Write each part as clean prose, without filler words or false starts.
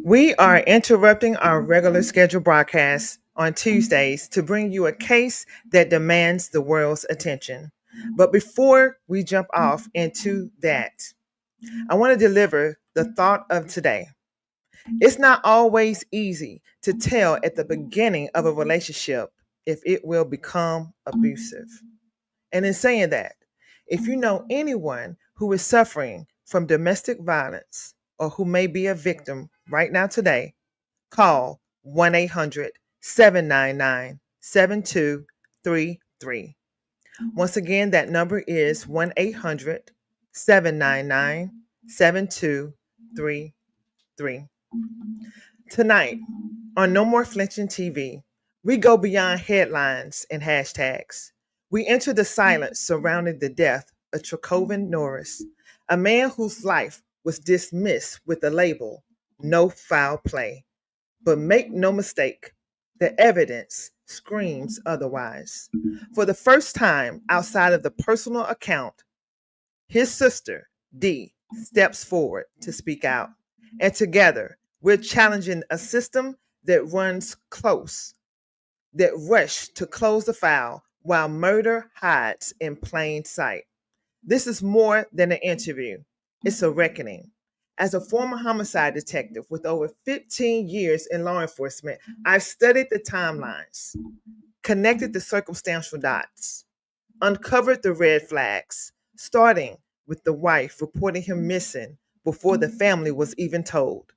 We are interrupting our regular scheduled broadcast on Tuesdays to bring you a case that demands the world's attention. But before we jump off into that, I want to deliver the thought of today. It's not always easy to tell at the beginning of a relationship if it will become abusive. And in saying that, if you know anyone who is suffering from domestic violence or who may be a victim right now today, call 1 800 799 7233. Once again, that number is 1 800 799 7233. Tonight on No More Flinching TV, we go beyond headlines and hashtags. We enter the silence surrounding the death of Traovven Norris, a man whose life was dismissed with the label no foul play. But make no mistake, the evidence screams otherwise. For the first time outside of the personal account, his sister, Dee, steps forward to speak out. And together, we're challenging a system that runs close, that rush to close the file while murder hides in plain sight. This is more than an interview, it's a reckoning. As a former homicide detective with over 15 years in law enforcement, I've studied the timelines, connected the circumstantial dots, uncovered the red flags, starting with the wife reporting him missing before the family was even told.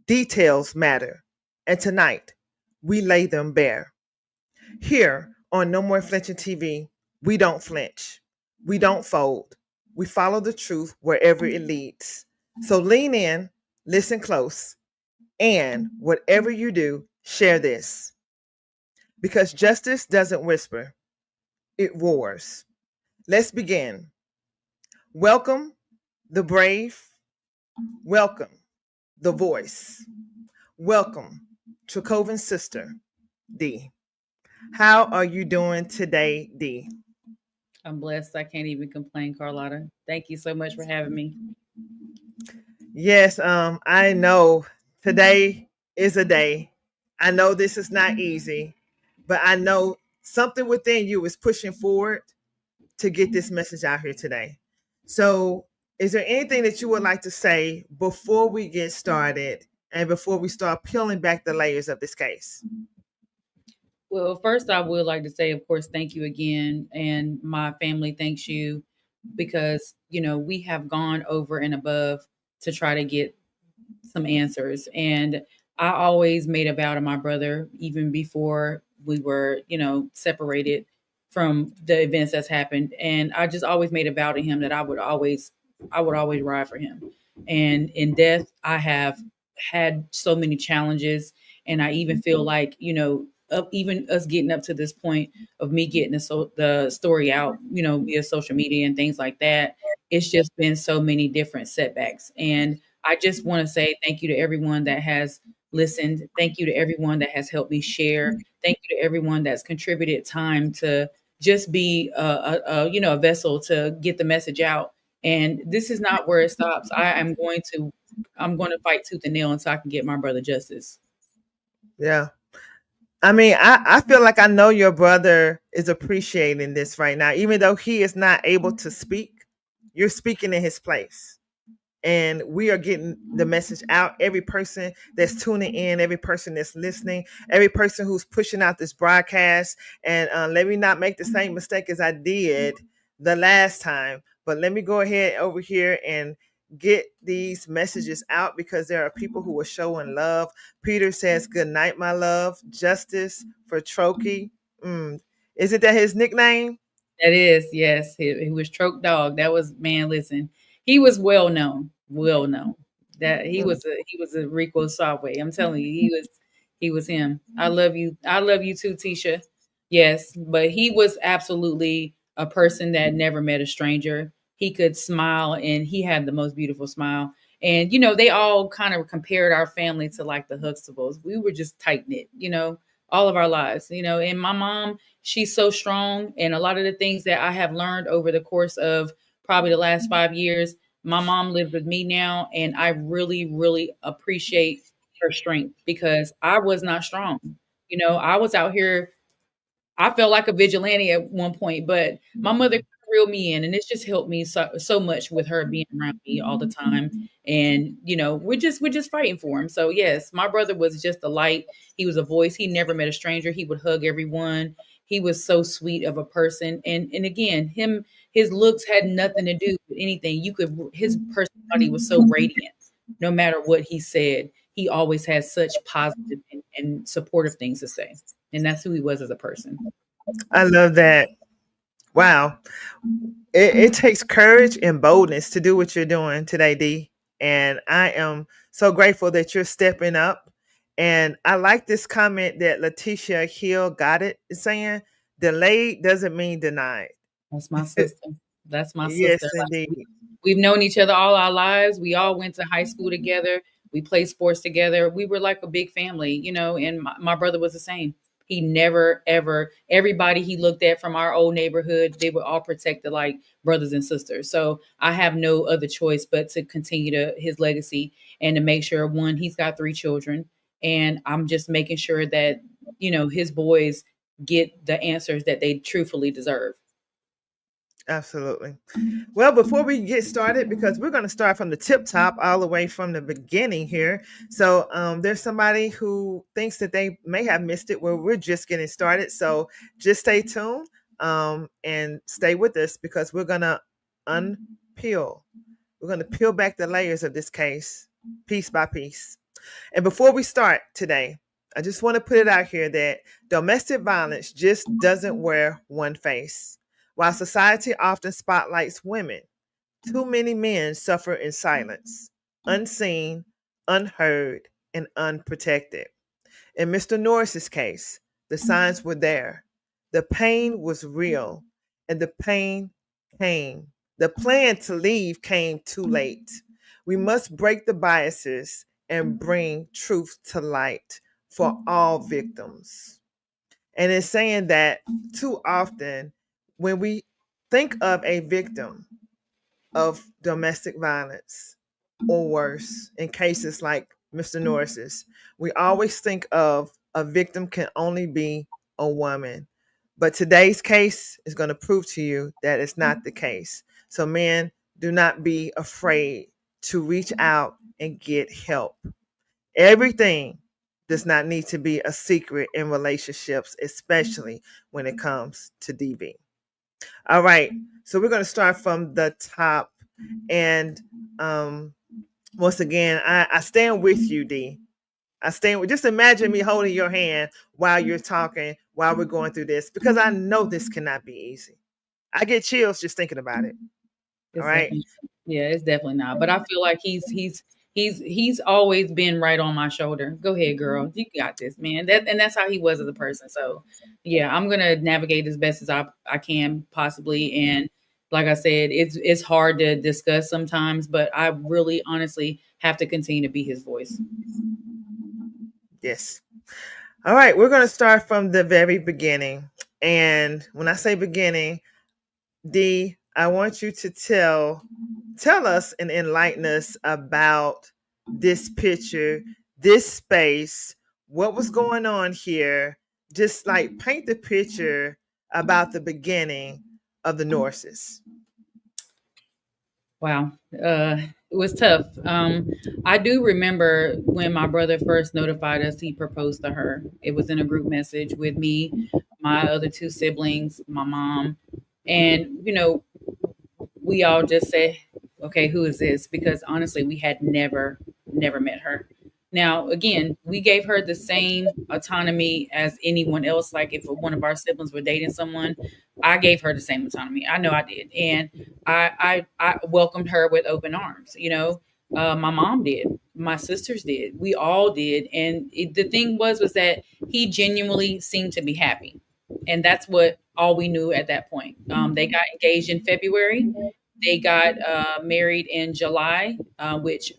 Details matter, and tonight we lay them bare. Here on No More Flinching TV, we don't flinch, we don't fold, we follow the truth wherever it leads. So lean in, listen close, and whatever you do, share this. Because justice doesn't whisper, it roars. Let's begin. Welcome, the brave. Welcome, the voice. Welcome, Traovven's sister, Dee. How are you doing today, Dee? I'm blessed. I can't even complain, Carlotta. Thank you so much for having me. Yes, I know today is a day. I know this is not easy, but I know something within you is pushing forward to get this message out here today. So, is there anything that you would like to say before we get started and before we start peeling back the layers of this case? Well, first, I would like to say, of course, thank you again. And my family thanks you because, we have gone over and above to try to get some answers. And I always made a vow to my brother, even before we were, separated from the events that's happened. And I just always made a vow to him that I would always ride for him. And in death, I have had so many challenges. And I even feel like, even us getting up to this point of me getting the story out, via social media and things like that, it's just been so many different setbacks. And I just want to say thank you to everyone that has listened. Thank you to everyone that has helped me share. Thank you to everyone that's contributed time to just be a vessel to get the message out. And this is not where it stops. I'm going to fight tooth and nail until I can get my brother justice. Yeah. I mean, I feel like I know your brother is appreciating this right now. Even though he is not able to speak, you're speaking in his place. And we are getting the message out. Every person that's tuning in, every person that's listening, every person who's pushing out this broadcast. And let me not make the same mistake as I did the last time, but let me go ahead over here and get these messages out because there are people who are showing love. Peter says, "Good night, my love. Justice for Trokey." Isn't that his nickname? That is, yes. He was Troke Dog. That was, man, listen. He was well known. Well known. That he was a Rico Subway. I'm telling you, he was him. I love you. I love you too, Tisha. Yes, but he was absolutely a person that never met a stranger. He could smile and he had the most beautiful smile. And they all kind of compared our family to like the Huxtables. We were just tight knit, all of our lives, and my mom, she's so strong. And a lot of the things that I have learned over the course of probably the last 5 years, my mom lives with me now. And I really, really appreciate her strength because I was not strong. I was out here. I felt like a vigilante at one point, but my mother reeled me in, and it's just helped me so much with her being around me all the time. And we're just fighting for him. So yes, my brother was just a light. He was a voice. He never met a stranger. He would hug everyone. He was so sweet of a person. And again, his looks had nothing to do with anything. His personality was so radiant. No matter what he said, he always had such positive and supportive things to say. And that's who he was as a person. I love that. Wow. It takes courage and boldness to do what you're doing today, D. And I am so grateful that you're stepping up. And I like this comment that Letitia Hill got it is saying, delayed doesn't mean denied. That's my sister. That's my Yes, sister. Like, indeed. we've known each other all our lives. We all went to high school together. We played sports together. We were like a big family, and my brother was the same. He never, ever, everybody he looked at from our old neighborhood, they were all protected like brothers and sisters. So I have no other choice but to continue his legacy and to make sure, one, he's got 3 children. And I'm just making sure that, his boys get the answers that they truthfully deserve. Absolutely. Well, before we get started, because we're going to start from the tip top all the way from the beginning here. So there's somebody who thinks that they may have missed it where we're just getting started. So just stay tuned and stay with us because we're going to unpeel. We're going to peel back the layers of this case piece by piece. And before we start today, I just want to put it out here that domestic violence just doesn't wear one face. While society often spotlights women, too many men suffer in silence, unseen, unheard, and unprotected. In Mr. Norris's case, the signs were there. The pain was real, and the pain came. The plan to leave came too late. We must break the biases and bring truth to light for all victims. And it's saying that too often when we think of a victim of domestic violence or worse, in cases like Mr. Norris's, we always think of a victim can only be a woman. But today's case is going to prove to you that it's not the case. So, men, do not be afraid to reach out and get help. Everything does not need to be a secret in relationships, especially when it comes to DV. All right, so we're going to start from the top. And once again, I stand with you, D. I stand with, just imagine me holding your hand while you're talking, while we're going through this, because I know this cannot be easy. I get chills just thinking about it. All It's right. definitely, yeah, it's definitely not. But I feel like he's always been right on my shoulder. Go ahead, girl. You got this, man. That's how he was as a person. So yeah, I'm gonna navigate as best as I can possibly. And like I said, it's hard to discuss sometimes, but I really honestly have to continue to be his voice. Yes. All right, we're going to start from the very beginning. And when I say beginning, D, I want you to tell us and enlighten us about this picture, this space, what was going on here. Just like paint the picture about the beginning of the Norses. Wow. It was tough. I do remember when my brother first notified us he proposed to her. It was in a group message with me, my other 2 siblings, my mom, and we all just said, okay, who is this? Because honestly, we had never met her. Now, again, we gave her the same autonomy as anyone else. Like if one of our siblings were dating someone, I gave her the same autonomy. I know I did. And I welcomed her with open arms. My mom did. My sisters did. We all did. And the thing was that he genuinely seemed to be happy. And that's what all we knew at that point. They got engaged in February. They got married in July, which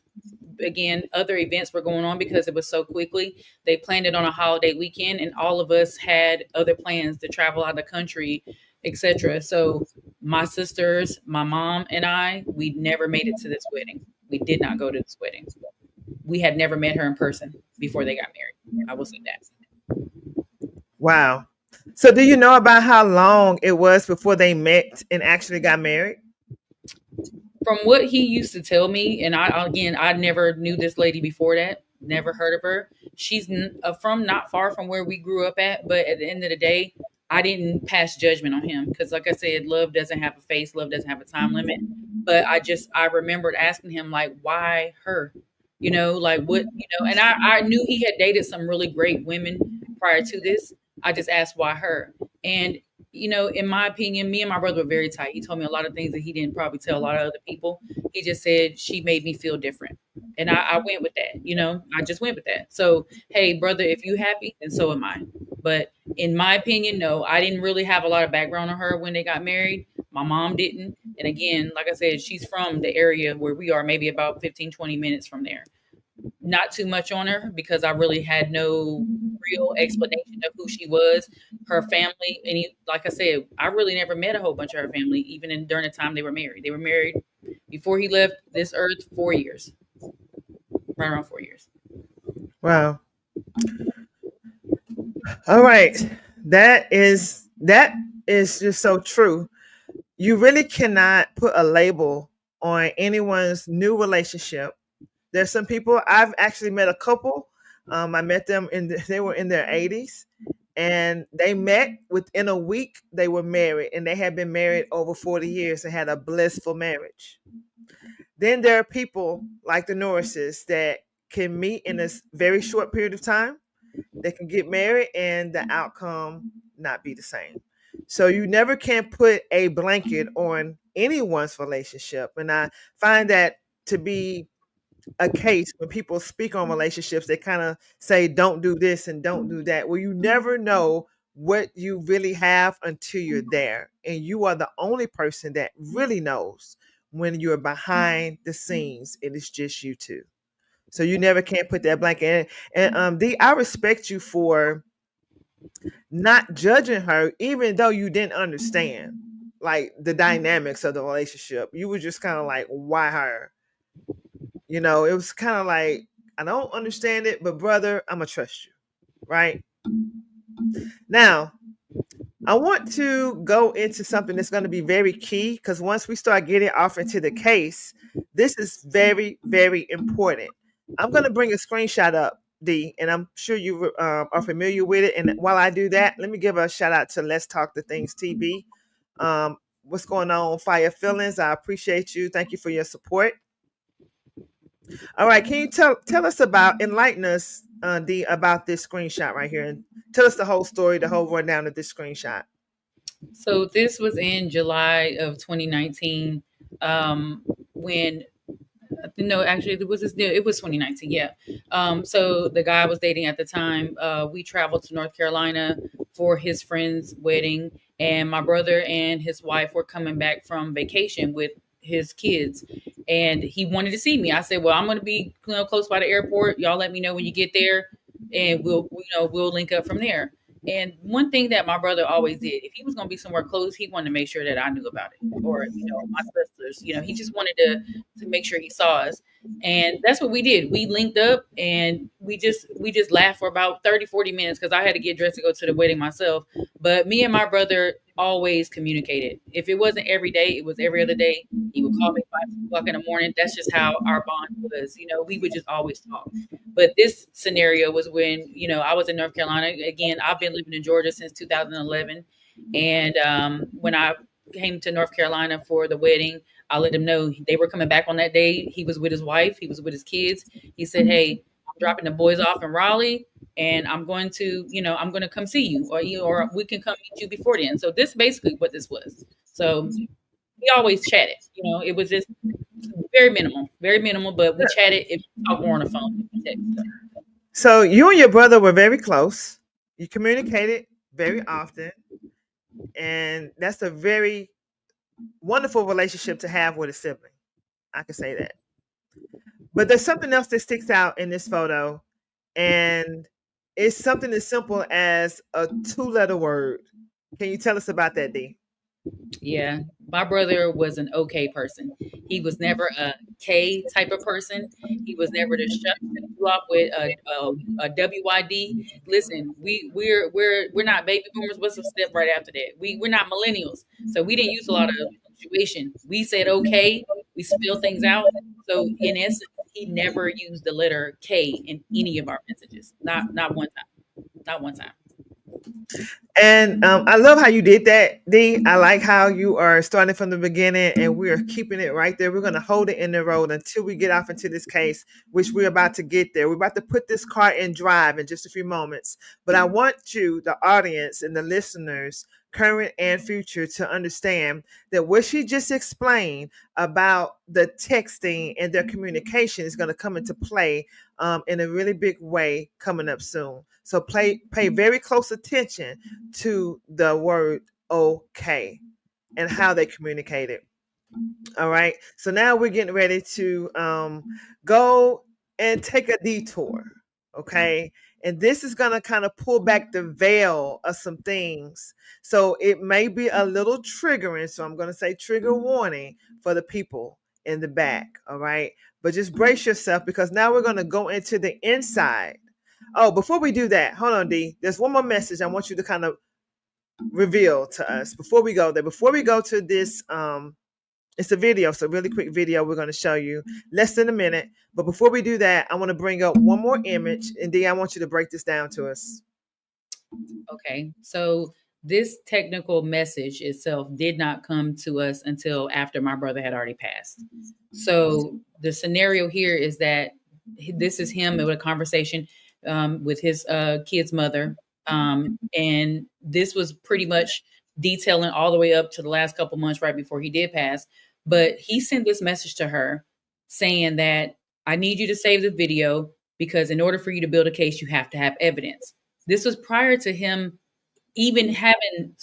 again, other events were going on because it was so quickly. They planned it on a holiday weekend, and all of us had other plans to travel out of the country, etc. So my sisters, my mom, and we never made it to this wedding. We did not go to this wedding. We had never met her in person. before they got married. I will say that. Wow. So do you know about how long it was before they met and actually got married? From what he used to tell me, and I never knew this lady before that, never heard of her. She's from not far from where we grew up at, but at the end of the day, I didn't pass judgment on him because, like I said, love doesn't have a face, love doesn't have a time limit. But I remembered asking him like, why her? Like what, and I knew he had dated some really great women prior to this. I just asked why her. And in my opinion, me and my brother were very tight. He told me a lot of things that he didn't probably tell a lot of other people. He just said she made me feel different. And I went with that, I just went with that. So, hey, brother, if you happy, then so am I. But in my opinion, no, I didn't really have a lot of background on her when they got married. My mom didn't. And again, like I said, she's from the area where we are, maybe about 15, 20 minutes from there. Not too much on her because I really had no real explanation of who she was, her family. And like I said, I really never met a whole bunch of her family, even during the time they were married. They were married before he left this earth 4 years, right around 4 years. Wow. All right. That is just so true. You really cannot put a label on anyone's new relationship. There's some people I've actually met a couple. I met them they were in their 80s and they met within a week. They were married and they had been married over 40 years and had a blissful marriage. Then there are people like the Norrises that can meet in a very short period of time. They can get married and the outcome not be the same. So you never can put a blanket on anyone's relationship. And I find that to be a case when people speak on relationships, they kind of say, don't do this and don't do that. Well, you never know what you really have until you're there. And you are the only person that really knows when you're behind the scenes. It is just you two. So you never can put that blanket in. And D, I respect you for not judging her, even though you didn't understand like the dynamics of the relationship. You were just kind of like, why her? It was kind of like, I don't understand it, but brother, I'm gonna trust you. Right? Now, I want to go into something that's going to be very key because once we start getting off into the case, this is very, very important. I'm going to bring a screenshot up, D, and I'm sure you are familiar with it. And while I do that, let me give a shout out to Let's Talk the Things TV. What's going on, Fire Feelings? I appreciate you. Thank you for your support. All right, can you tell us about enlighten us, D, about this screenshot right here, and tell us the whole story, the whole rundown of this screenshot. So this was in July of 2019, when no, actually, it was 2019. Yeah. So the guy I was dating at the time, we traveled to North Carolina for his friend's wedding, and my brother and his wife were coming back from vacation with his kids, and he wanted to see me. I said, "Well, I'm going to be close by the airport. Y'all let me know when you get there, and we'll link up from there." And one thing that my brother always did, if he was going to be somewhere close, he wanted to make sure that I knew about it, or my sisters. He just wanted to make sure he saw us, and that's what we did. We linked up, and we just laughed for about 30, 40 minutes because I had to get dressed to go to the wedding myself. But me and my brother always communicated. If it wasn't every day, it was every other day. He would call me 5 o'clock in the morning. That's just how our bond was. We would just always talk. But this scenario was when, I was in North Carolina. Again, I've been living in Georgia since 2011. And when I came to North Carolina for the wedding, I let him know they were coming back on that day. He was with his wife. He was with his kids. He said, "Hey, I'm dropping the boys off in Raleigh, and I'm going to come see you, or we can come meet you before then." So this basically what this was. So we always chatted. It was just very minimal, but we chatted. If we talk more on the phone, text. So you and your brother were very close. You communicated very often, and that's a very wonderful relationship to have with a sibling. I can say that. But there's something else that sticks out in this photo, and it's something as simple as a two-letter word. Can you tell us about that, D? Yeah, my brother was an okay person. He was never a K type of person. He was never to shut you up with a WYD. Listen, we're not baby boomers. What's the step right after that? We're not millennials, so we didn't use a lot of punctuation. We said okay. We spell things out. So in essence, he never used the letter K in any of our messages. Not one time. Not one time. And I love how you did that, D. I like how you are starting from the beginning and we are keeping it right there. We're going to hold it in the road until we get off into this case, which we're about to get there. We're about to put this car in drive in just a few moments. But I want you, the audience and the listeners, current and future, to understand that what she just explained about the texting and their communication is going to come into play in a really big way coming up soon. So pay very close attention to the word okay and how they communicate it. All right. So now we're getting ready to go and take a detour. Okay. And this is going to kind of pull back the veil of some things. So it may be a little triggering. So I'm going to say trigger warning for the people in the back. All right. But just brace yourself because now we're going to go into the inside. Oh, before we do that, hold on, D. There's one more message I want you to kind of reveal to us before we go there. Before we go to this, it's a video, so really quick video we're going to show you less than a minute. But before we do that, I want to bring up one more image, and D, I want you to break this down to us. Okay. So this technical message itself did not come to us until after my brother had already passed. So the scenario here is that this is him with a conversation with his kid's mother. And this was pretty much detailing all the way up to the last couple months right before he did pass. But he sent this message to her saying that I need you to save the video because in order for you to build a case, you have to have evidence. This was prior to him even having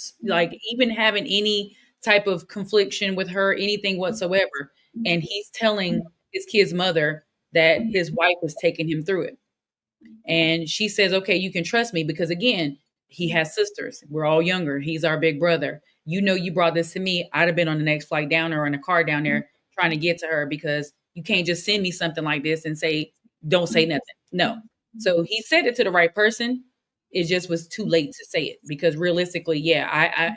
any type of confliction with her, anything whatsoever. And he's telling his kid's mother that his wife was taking him through it. And she says, okay, you can trust me because again, he has sisters. We're all younger. He's our big brother. You know, you brought this to me. I'd have been on the next flight down or in a car down there trying to get to her because you can't just send me something like this and say, don't say nothing. No. So he said it to the right person. It just was too late to say it because realistically, yeah, I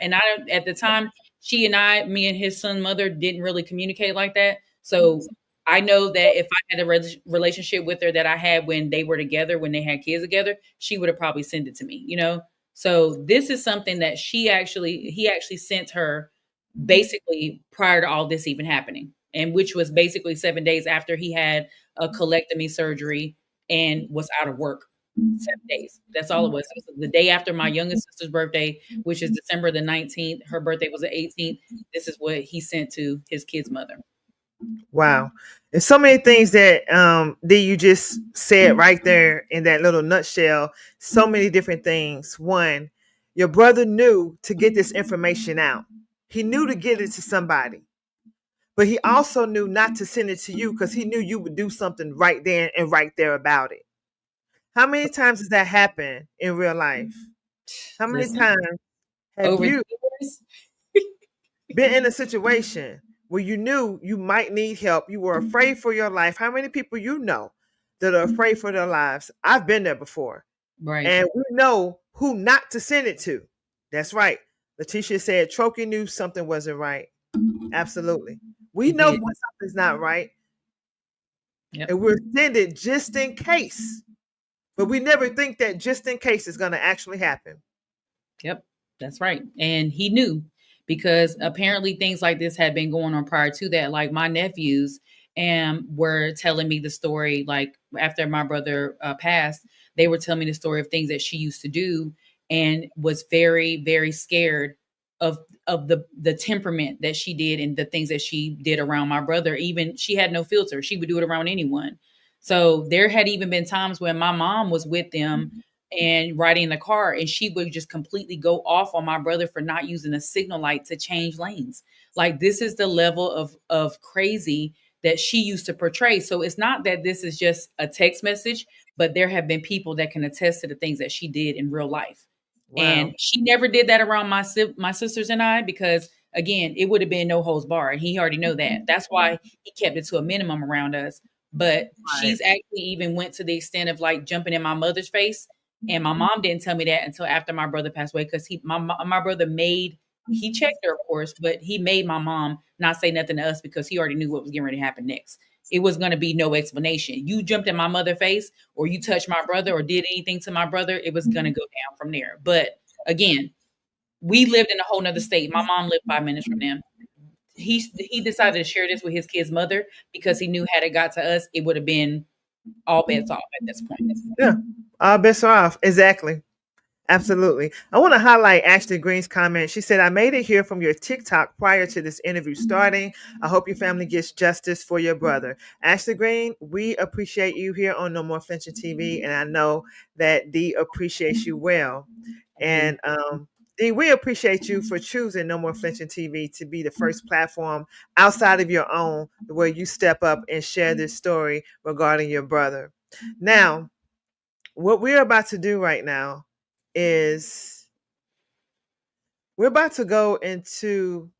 at the time, me and his son mother didn't really communicate like that. So I know that if I had a relationship with her that I had when they were together, when they had kids together, she would have probably sent it to me, you know? So this is something that he actually sent her basically prior to all this even happening. And which was basically 7 days after he had a colectomy surgery and was out of work. 7 days. That's all it was. It was the day after my youngest sister's birthday, which is December the 19th. Her birthday was the 18th. This is what he sent to his kid's mother. Wow. There's so many things that D you just said right there in that little nutshell. So many different things. One, your brother knew to get this information out. He knew to get it to somebody. But he also knew not to send it to you because he knew you would do something right then and right there about it. How many times has that happened in real life? How many Listen, times have over the you years, been in a situation where you knew you might need help? You were afraid for your life. How many people you know that are afraid for their lives? I've been there before. right. And we know who not to send it to. That's right. Letitia said Troke knew something wasn't right. Absolutely. We He know did. when something's not right. Yep. And we're sending just in case. But we never think that just in case is going to actually happen. Yep, that's right. And he knew because apparently things like this had been going on prior to that. Like my nephews were telling me the story, like after my brother passed, they were telling me the story of things that she used to do and was very, very scared of the temperament that she did and the things that she did around my brother. Even she had no filter. She would do it around anyone. So there had even been times when my mom was with them and riding in the car and she would just completely go off on my brother for not using a signal light to change lanes. Like this is the level of crazy that she used to portray. So it's not that this is just a text message, but there have been people that can attest to the things that she did in real life. Wow. And she never did that around my sisters and I because again, it would have been no holds barred. He already know that. That's why he kept it to a minimum around us. But Right. she's actually even went to the extent of like jumping in my mother's face. And my mom didn't tell me that until after my brother passed away, because my brother made, he checked her, of course, but he made my mom not say nothing to us because he already knew what was getting ready to happen next. It was going to be no explanation. You jumped in my mother's face, or you touched my brother, or did anything to my brother, it was going to go down from there. But again, we lived in a whole nother state. My mom lived 5 minutes from them. He decided to share this with his kid's mother because he knew had it got to us, it would have been all bets off at this point. Yeah. All bets are off. Exactly. Absolutely. I want to highlight Ashley Green's comment. She said, I made it here from your TikTok prior to this interview starting. I hope your family gets justice for your brother. Ashley Green, we appreciate you here on No More Flinching TV, and I know that Dee appreciates you well. And Dee, we appreciate you for choosing No More Flinching TV to be the first platform outside of your own where you step up and share this story regarding your brother. Now, what we're about to do right now is we're about to go into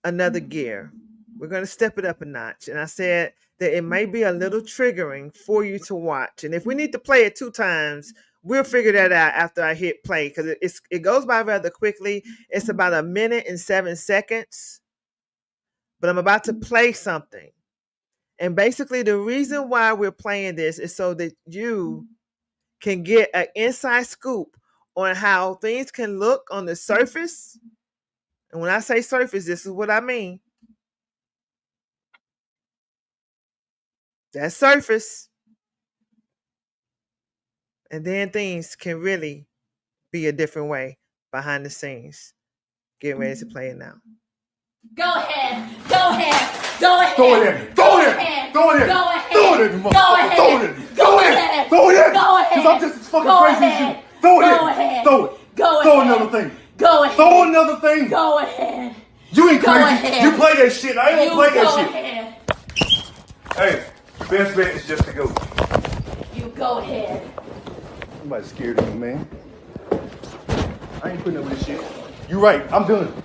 another gear. We're going to step it up a notch. And I said that it may be a little triggering for you to watch. And if we need to play it 2 times, we'll figure that out after I hit play, because it goes by rather quickly. It's about 1 minute and 7 seconds. But I'm about to play something. And basically the reason why we're playing this is so that you can get an inside scoop on how things can look on the surface. And when I say surface, this is what I mean. That surface. And then things can really be a different way behind the scenes. Get ready to play it now. Go ahead. Go ahead. Go ahead. Throw it at me. Throw it at me. Throw it at me. Go ahead. Throw it at me, Go motherfucker. ahead. Throw it at me. Go Throw it ahead. at me. Throw it at me. Go ahead. Because I'm just as fucking Go crazy as ahead. you. Throw it Go at me. ahead. Throw it. Go Throw ahead. another thing. Go ahead. Throw another thing. Go ahead. You ain't Go crazy. ahead. You play that shit. I ain't gonna play that go shit. ahead. Hey, best bet is just to go. You go ahead. Somebody's scared of you, man. I ain't putting up with this shit. You right. I'm done.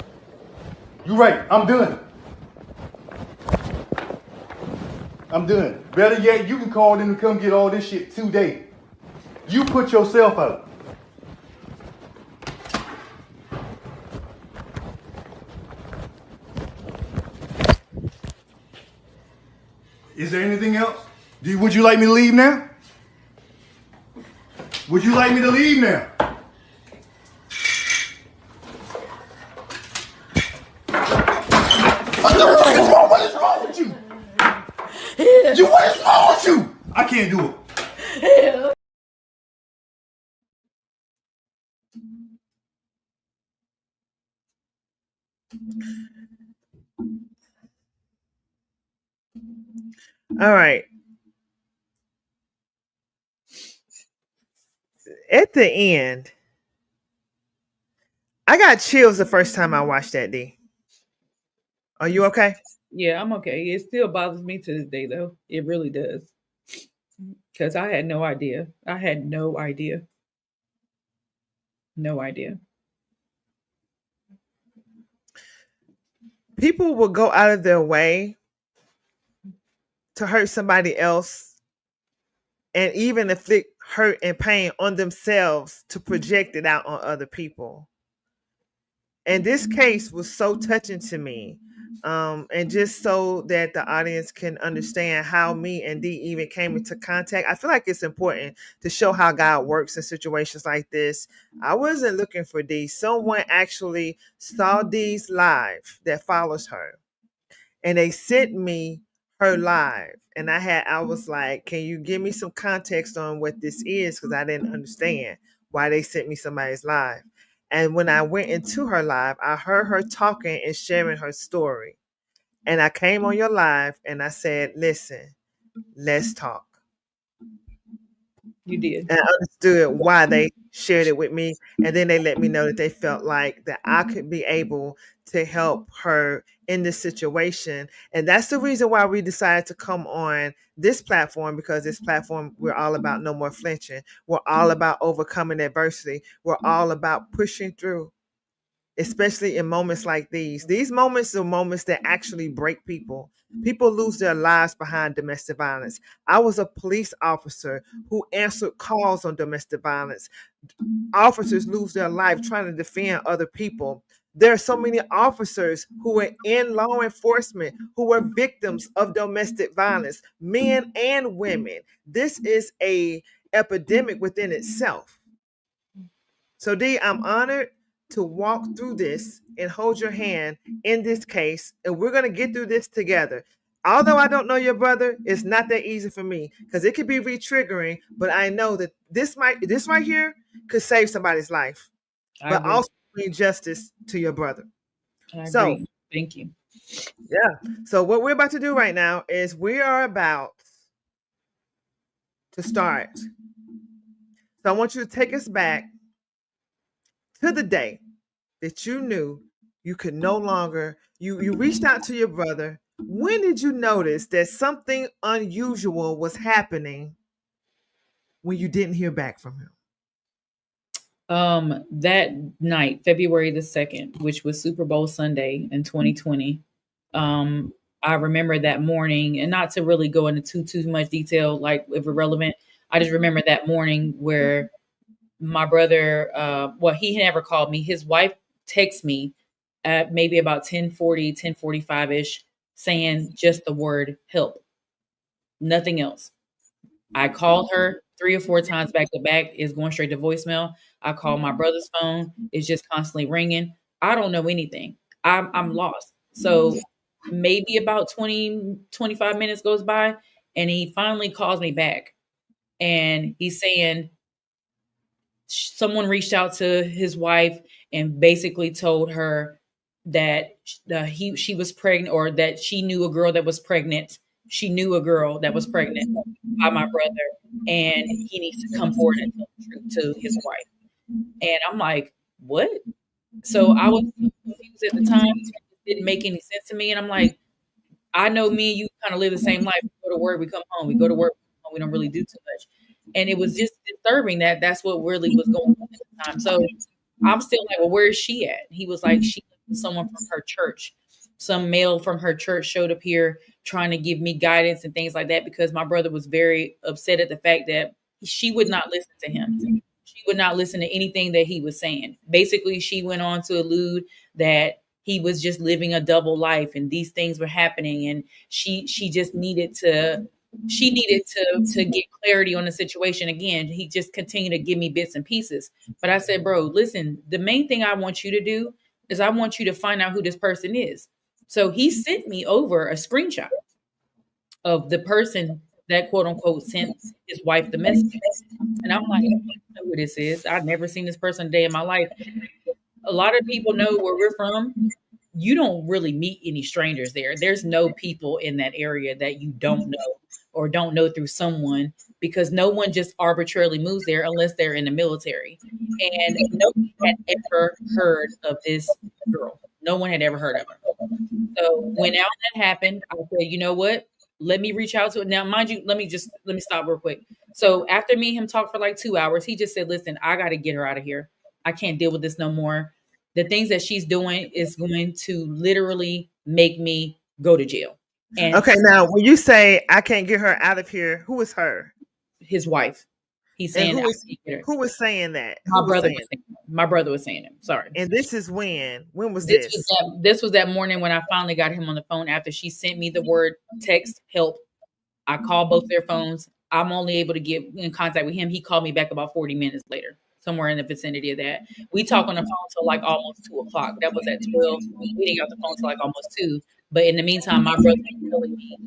You right. I'm done. I'm done. Better yet, you can call them to come get all this shit today. You put yourself out. Is there anything else? Would you like me to leave now? Would you like me to leave now? What is wrong with you? What is wrong with you? I can't do it. All right. At the end, I got chills the first time I watched that, D. Are you okay? Yeah, I'm okay. It still bothers me to this day, though. It really does. Because I had no idea. I had no idea. No idea. People will go out of their way to hurt somebody else and even inflict hurt and pain on themselves to project it out on other people. And this case was so touching to me. And just so that the audience can understand how me and Dee even came into contact, I feel like it's important to show how God works in situations like this. I wasn't looking for Dee. Someone actually saw Dee's live that follows her, and they sent me her live. And I was like, can you give me some context on what this is? Because I didn't understand why they sent me somebody's live. And when I went into her live, I heard her talking and sharing her story. And I came on your live and I said, listen, let's talk. You did. And I understood why they shared it with me. And then they let me know that they felt like that I could be able to help her in this situation. And that's the reason why we decided to come on this platform, because this platform, we're all about no more flinching. We're all about overcoming adversity. We're all about pushing through. especially in moments like these. These moments are moments that actually break people. People lose their lives behind domestic violence. I was a police officer who answered calls on domestic violence. Officers lose their life trying to defend other people. There are so many officers who are in law enforcement who were victims of domestic violence, men and women. This is a epidemic within itself. So D, I'm honored to walk through this and hold your hand in this case, and we're going to get through this together. Although I don't know your brother, it's not that easy for me because it could be re-triggering, but I know that this right here could save somebody's life, I but agree. also bring justice to your brother. I So, agree. Thank you. yeah. So what we're about to do right now is we are about to start. So I want you to take us back to the day that you knew you could no longer you reached out to your brother. When did you notice that something unusual was happening when you didn't hear back from him? That night, February the 2nd, which was Super Bowl Sunday in 2020, I remember that morning, and not to really go into too much detail, like if irrelevant. I just remember that morning where my brother, well, he never called me. His wife texted me at maybe about 10:40, 10:45 ish, saying just the word help, nothing else. I called her 3 or 4 times back to back, it's going straight to voicemail. I call my brother's phone, it's just constantly ringing. I don't know anything. I'm lost. So maybe about 20, 25 minutes goes by, and he finally calls me back, and he's saying someone reached out to his wife and basically told her that she was pregnant, or that she knew a girl that was pregnant. She knew a girl that was pregnant by my brother, and he needs to come forward and tell the truth to his wife. And I'm like, what? So I was so confused at the time. It didn't make any sense to me. And I'm like, I know me and you kind of live the same life. We go to work, we come home. We go to work, we come home, we don't really do too much. And it was just disturbing that that's what really was going on at the time. So I'm still like, well, where is she at? He was like, she was someone from her church. Some male from her church showed up here trying to give me guidance and things like that, because my brother was very upset at the fact that she would not listen to him. She would not listen to anything that he was saying. Basically, she went on to allude that he was just living a double life and these things were happening, and she just needed to get clarity on the situation. Again, he just continued to give me bits and pieces. But I said, bro, listen, the main thing I want you to do is I want you to find out who this person is. So he sent me over a screenshot of the person that quote unquote sent his wife the message. And I'm like, I don't know who this is. I've never seen this person a day in my life. A lot of people know where we're from. You don't really meet any strangers there. There's no people in that area that you don't know or don't know through someone, because no one just arbitrarily moves there unless they're in the military. And no one had ever heard of this girl. No one had ever heard of her. So when all that happened, I said, you know what? Let me reach out to it. Now, mind you, let me stop real quick. So after me and him talked for like 2 hours, he just said, listen, I got to get her out of here. I can't deal with this no more. The things that she's doing is going to literally make me go to jail. And Okay, now when you say I can't get her out of here, who is her? his wife. He's And saying who I was can't get her. who was saying that? My Who was brother saying was saying it. My brother was saying it. Sorry. And this is when? When was This this? was that morning when I finally got him on the phone after she sent me the word text help. I called both their phones. I'm only able to get in contact with him. He called me back about 40 minutes later, somewhere in the vicinity of that. We talked on the phone till like almost 2:00. That was at 12. We didn't get off the phone till like almost 2. But in the meantime, my brother was telling me,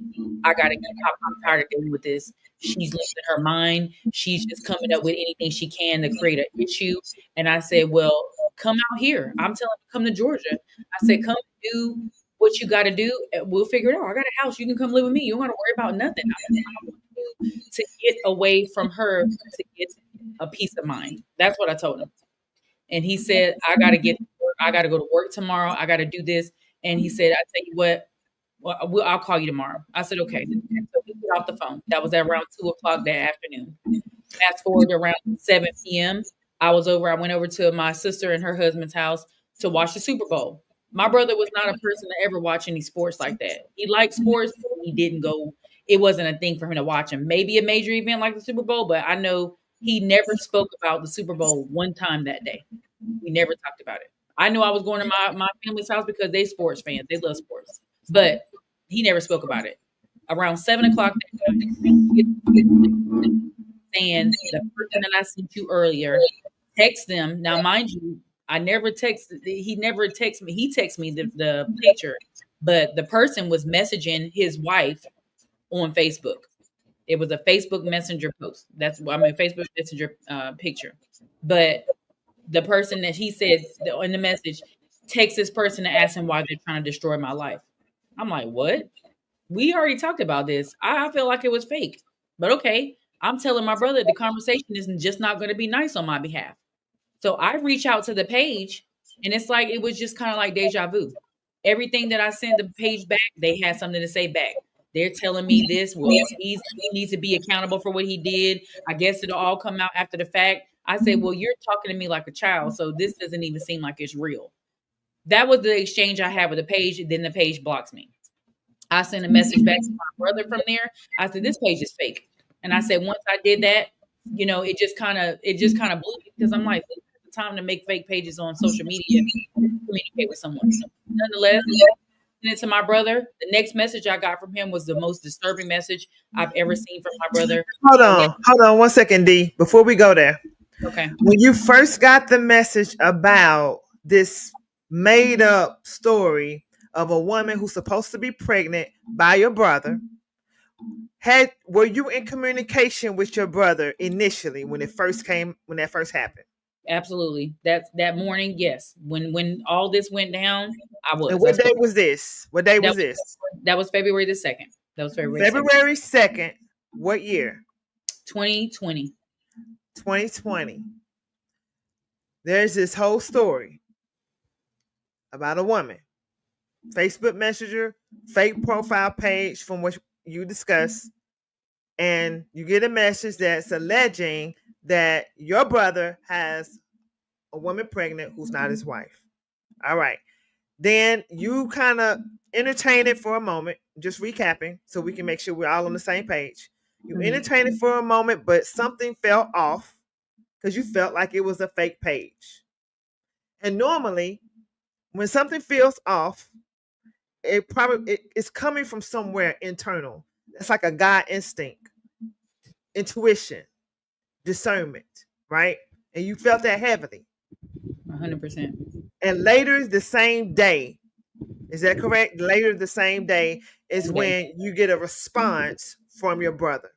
I gotta get, I'm tired of dealing with this. She's losing her mind. She's just coming up with anything she can to create an issue. And I said, well, come out here. I'm telling you, come to Georgia. I said, come do what you got to do. We'll figure it out. I got a house. You can come live with me. You don't got to worry about nothing. I want you to get away from her to get a peace of mind. That's what I told him. And he said, I got to get to work. I got to go to work tomorrow. I got to do this. And he said, I tell you what, well, I'll call you tomorrow. I said, okay. So we get off the phone. That was at around 2:00 that afternoon. Fast forward to around 7 p.m. I went over to my sister and her husband's house. to watch the Super Bowl. My brother was not a person to ever watch any sports like that. He liked sports, but he didn't go. It wasn't a thing for him to watch him. Maybe a major event like the Super Bowl, but I know he never spoke about the Super Bowl one time that day. We never talked about it. I knew I was going to my family's house because they sports fans. They love sports. But he never spoke about it. Around 7 o'clock that night, saying the person that I sent you earlier, text them. Now, mind you, I never text. He never texted me. He texted me the picture, but the person was messaging his wife on Facebook. It was a Facebook Messenger post. Facebook Messenger picture. But the person that he said in the message, text this person and ask him why they're trying to destroy my life. I'm like, what? We already talked about this. I feel like it was fake. But okay, I'm telling my brother the conversation is just not going to be nice on my behalf. So I reach out to the page, and it's like it was just kind of like deja vu. Everything that I sent the page back, they had something to say back. They're telling me this. Well, he needs to be accountable for what he did. I guess it'll all come out after the fact. I say, well, you're talking to me like a child, so this doesn't even seem like it's real. That was the exchange I had with the page. Then the page blocks me. I sent a message back to my brother from there. I said, this page is fake. And I said, once I did that, it just kind of blew me because I'm like, this is the time to make fake pages on social media and communicate with someone. Nonetheless, I sent it to my brother. The next message I got from him was the most disturbing message I've ever seen from my brother. Hold on 1 second, D, before we go there. Okay. When you first got the message about this made up story of a woman who's supposed to be pregnant by your brother, were you in communication with your brother initially when that first happened? Absolutely. That morning, yes. When all this went down, I was. And what day was this? What day was this? That was February the 2nd. That was February 2nd. What year? 2020. 2020. There's this whole story about a woman, Facebook Messenger, fake profile page from what you discussed, and you get a message that's alleging that your brother has a woman pregnant who's not his wife. All right. Then you kind of entertain it for a moment, just recapping so we can make sure we're all on the same page. You entertain it for a moment, but something fell off because you felt like it was a fake page. And normally, when something feels off, it's coming from somewhere internal. It's like a God instinct, intuition, discernment, right? And you felt that heavily. 100%. And later the same day, is that correct? Later the same day is when you get a response from your brother.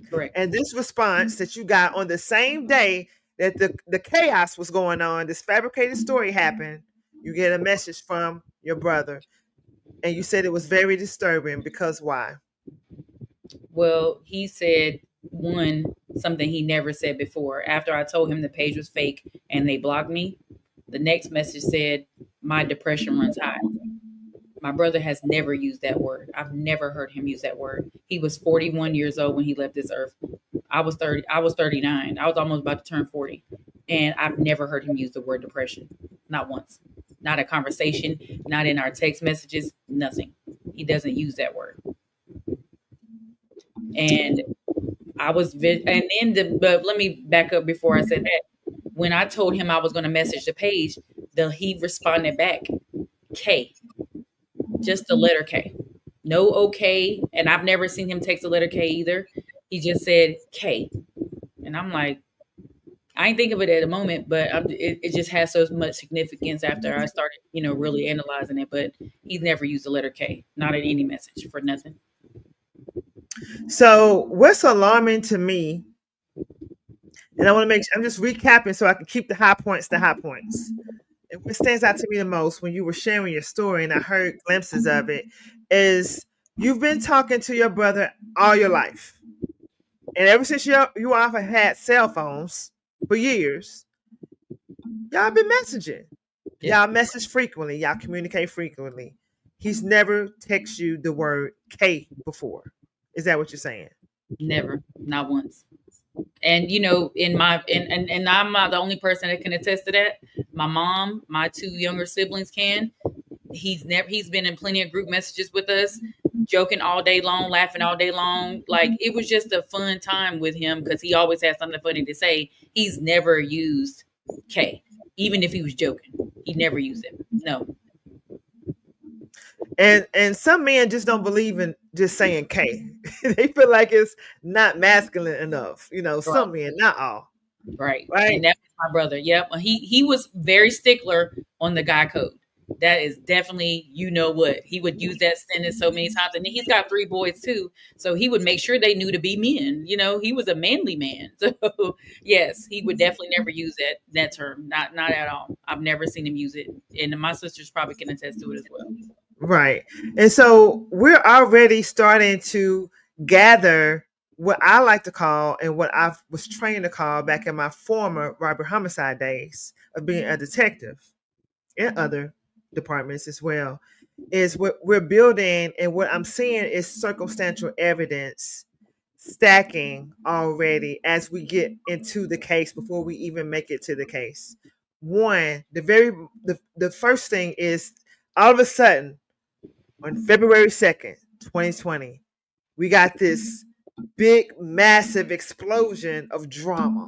Correct. And this response that you got on the same day that the chaos was going on, this fabricated story happened, you get a message from your brother. And you said it was very disturbing because why? Well, he said something he never said before. After I told him the page was fake and they blocked me, the next message said, my depression runs high. My brother has never used that word. I've never heard him use that word. He was 41 years old when he left this earth. I was 39. I was almost about to turn 40. And I've never heard him use the word depression. Not once. Not a conversation, not in our text messages, nothing. He doesn't use that word. And but let me back up before I said that. When I told him I was going to message the page, he responded back, K. Just the letter K. No okay. And I've never seen him text the letter K either. He just said K. And I'm like, I didn't think of it at the moment, but it just has so much significance after I started, really analyzing it. But he's never used the letter K, not in any message for nothing. So what's alarming to me, and I'm just recapping so I can keep the high points. And what stands out to me the most when you were sharing your story, and I heard glimpses of it, is you've been talking to your brother all your life. And ever since you all have had cell phones for years, y'all been messaging. Y'all message frequently. Y'all communicate frequently. He's never texted you the word K before. Is that what you're saying? Never. Not once. And and I'm not the only person that can attest to that. My mom, my two younger siblings can. He's been in plenty of group messages with us, joking all day long, laughing all day long. Like, it was just a fun time with him because he always has something funny to say. He's never used K, even if he was joking. He never used it. No. And some men just don't believe in just saying K. They feel like it's not masculine enough. Some men, not all. Right. Right? And that was my brother. Yep. He was very stickler on the guy code. That is definitely, what. He would use that sentence so many times. And he's got 3 boys too. So he would make sure they knew to be men. He was a manly man. So yes, he would definitely never use that term. Not at all. I've never seen him use it. And my sisters probably can attest to it as well. Right. And so we're already starting to gather what I like to call, and what I was trained to call back in my former robbery homicide days of being a detective in other departments as well, is what we're building. And what I'm seeing is circumstantial evidence stacking already as we get into the case before we even make it to the case. One, the first thing is, all of a sudden, on February 2nd, 2020, we got this big, massive explosion of drama.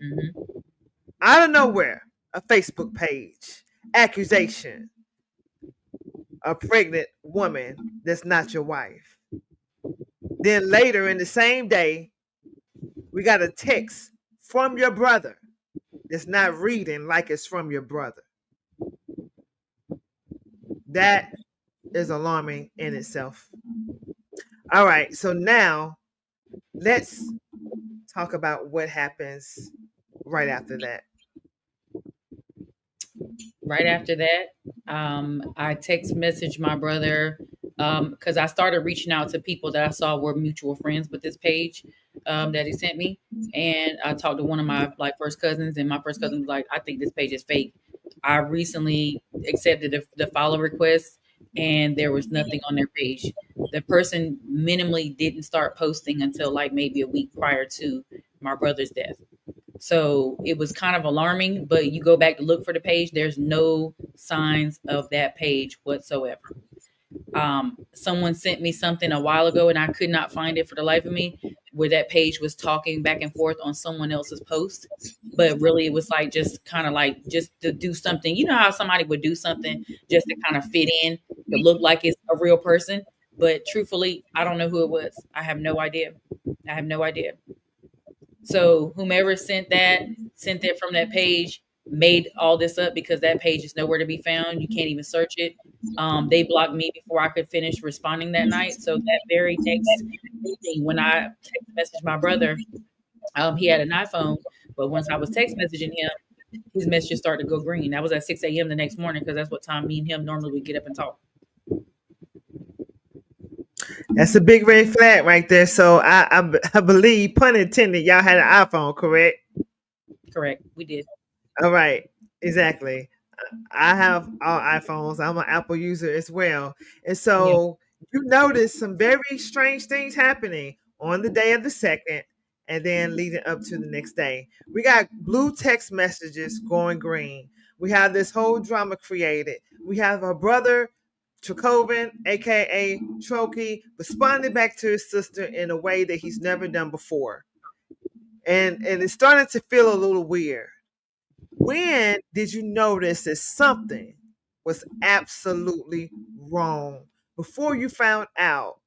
Mm-hmm. Out of nowhere, a Facebook page, accusation, a pregnant woman that's not your wife. Then later in the same day, we got a text from your brother that's not reading like it's from your brother. That is alarming in itself. All right, so now let's talk about what happens right after that. Right after that, I text messaged my brother because I started reaching out to people that I saw were mutual friends with this page that he sent me. And I talked to one of my first cousins, and my first cousin was like, I think this page is fake. I recently accepted the follow request, and there was nothing on their page. The person minimally didn't start posting until maybe a week prior to my brother's death. So it was kind of alarming, but you go back to look for the page, there's no signs of that page whatsoever. Someone sent me something a while ago and I could not find it for the life of me, where that page was talking back and forth on someone else's post. But really it was just to do something. You know how somebody would do something just to kind of fit in, to look like it's a real person. But truthfully, I don't know who it was. I have no idea. So whomever sent that from that page made all this up, because that page is nowhere to be found. You can't even search it. They blocked me before I could finish responding that night. So that very next evening, when I text messaged my brother, he had an iPhone, but once I was text messaging him, his messages started to go green. That was at 6 a.m. the next morning, because that's what time me and him normally would get up and talk. That's a big red flag right there. So I believe, pun intended, y'all had an iPhone, correct? Correct. We did. All right. Exactly. I have all iPhones. I'm an Apple user as well. And so you notice some very strange things happening on the day of the 2nd, and then leading up to the next day. We got blue text messages going green. We have this whole drama created. We have our brother Traovven, aka Troki, responding back to his sister in a way that he's never done before. And it's starting to feel a little weird. When did you notice that something was absolutely wrong? Before you found out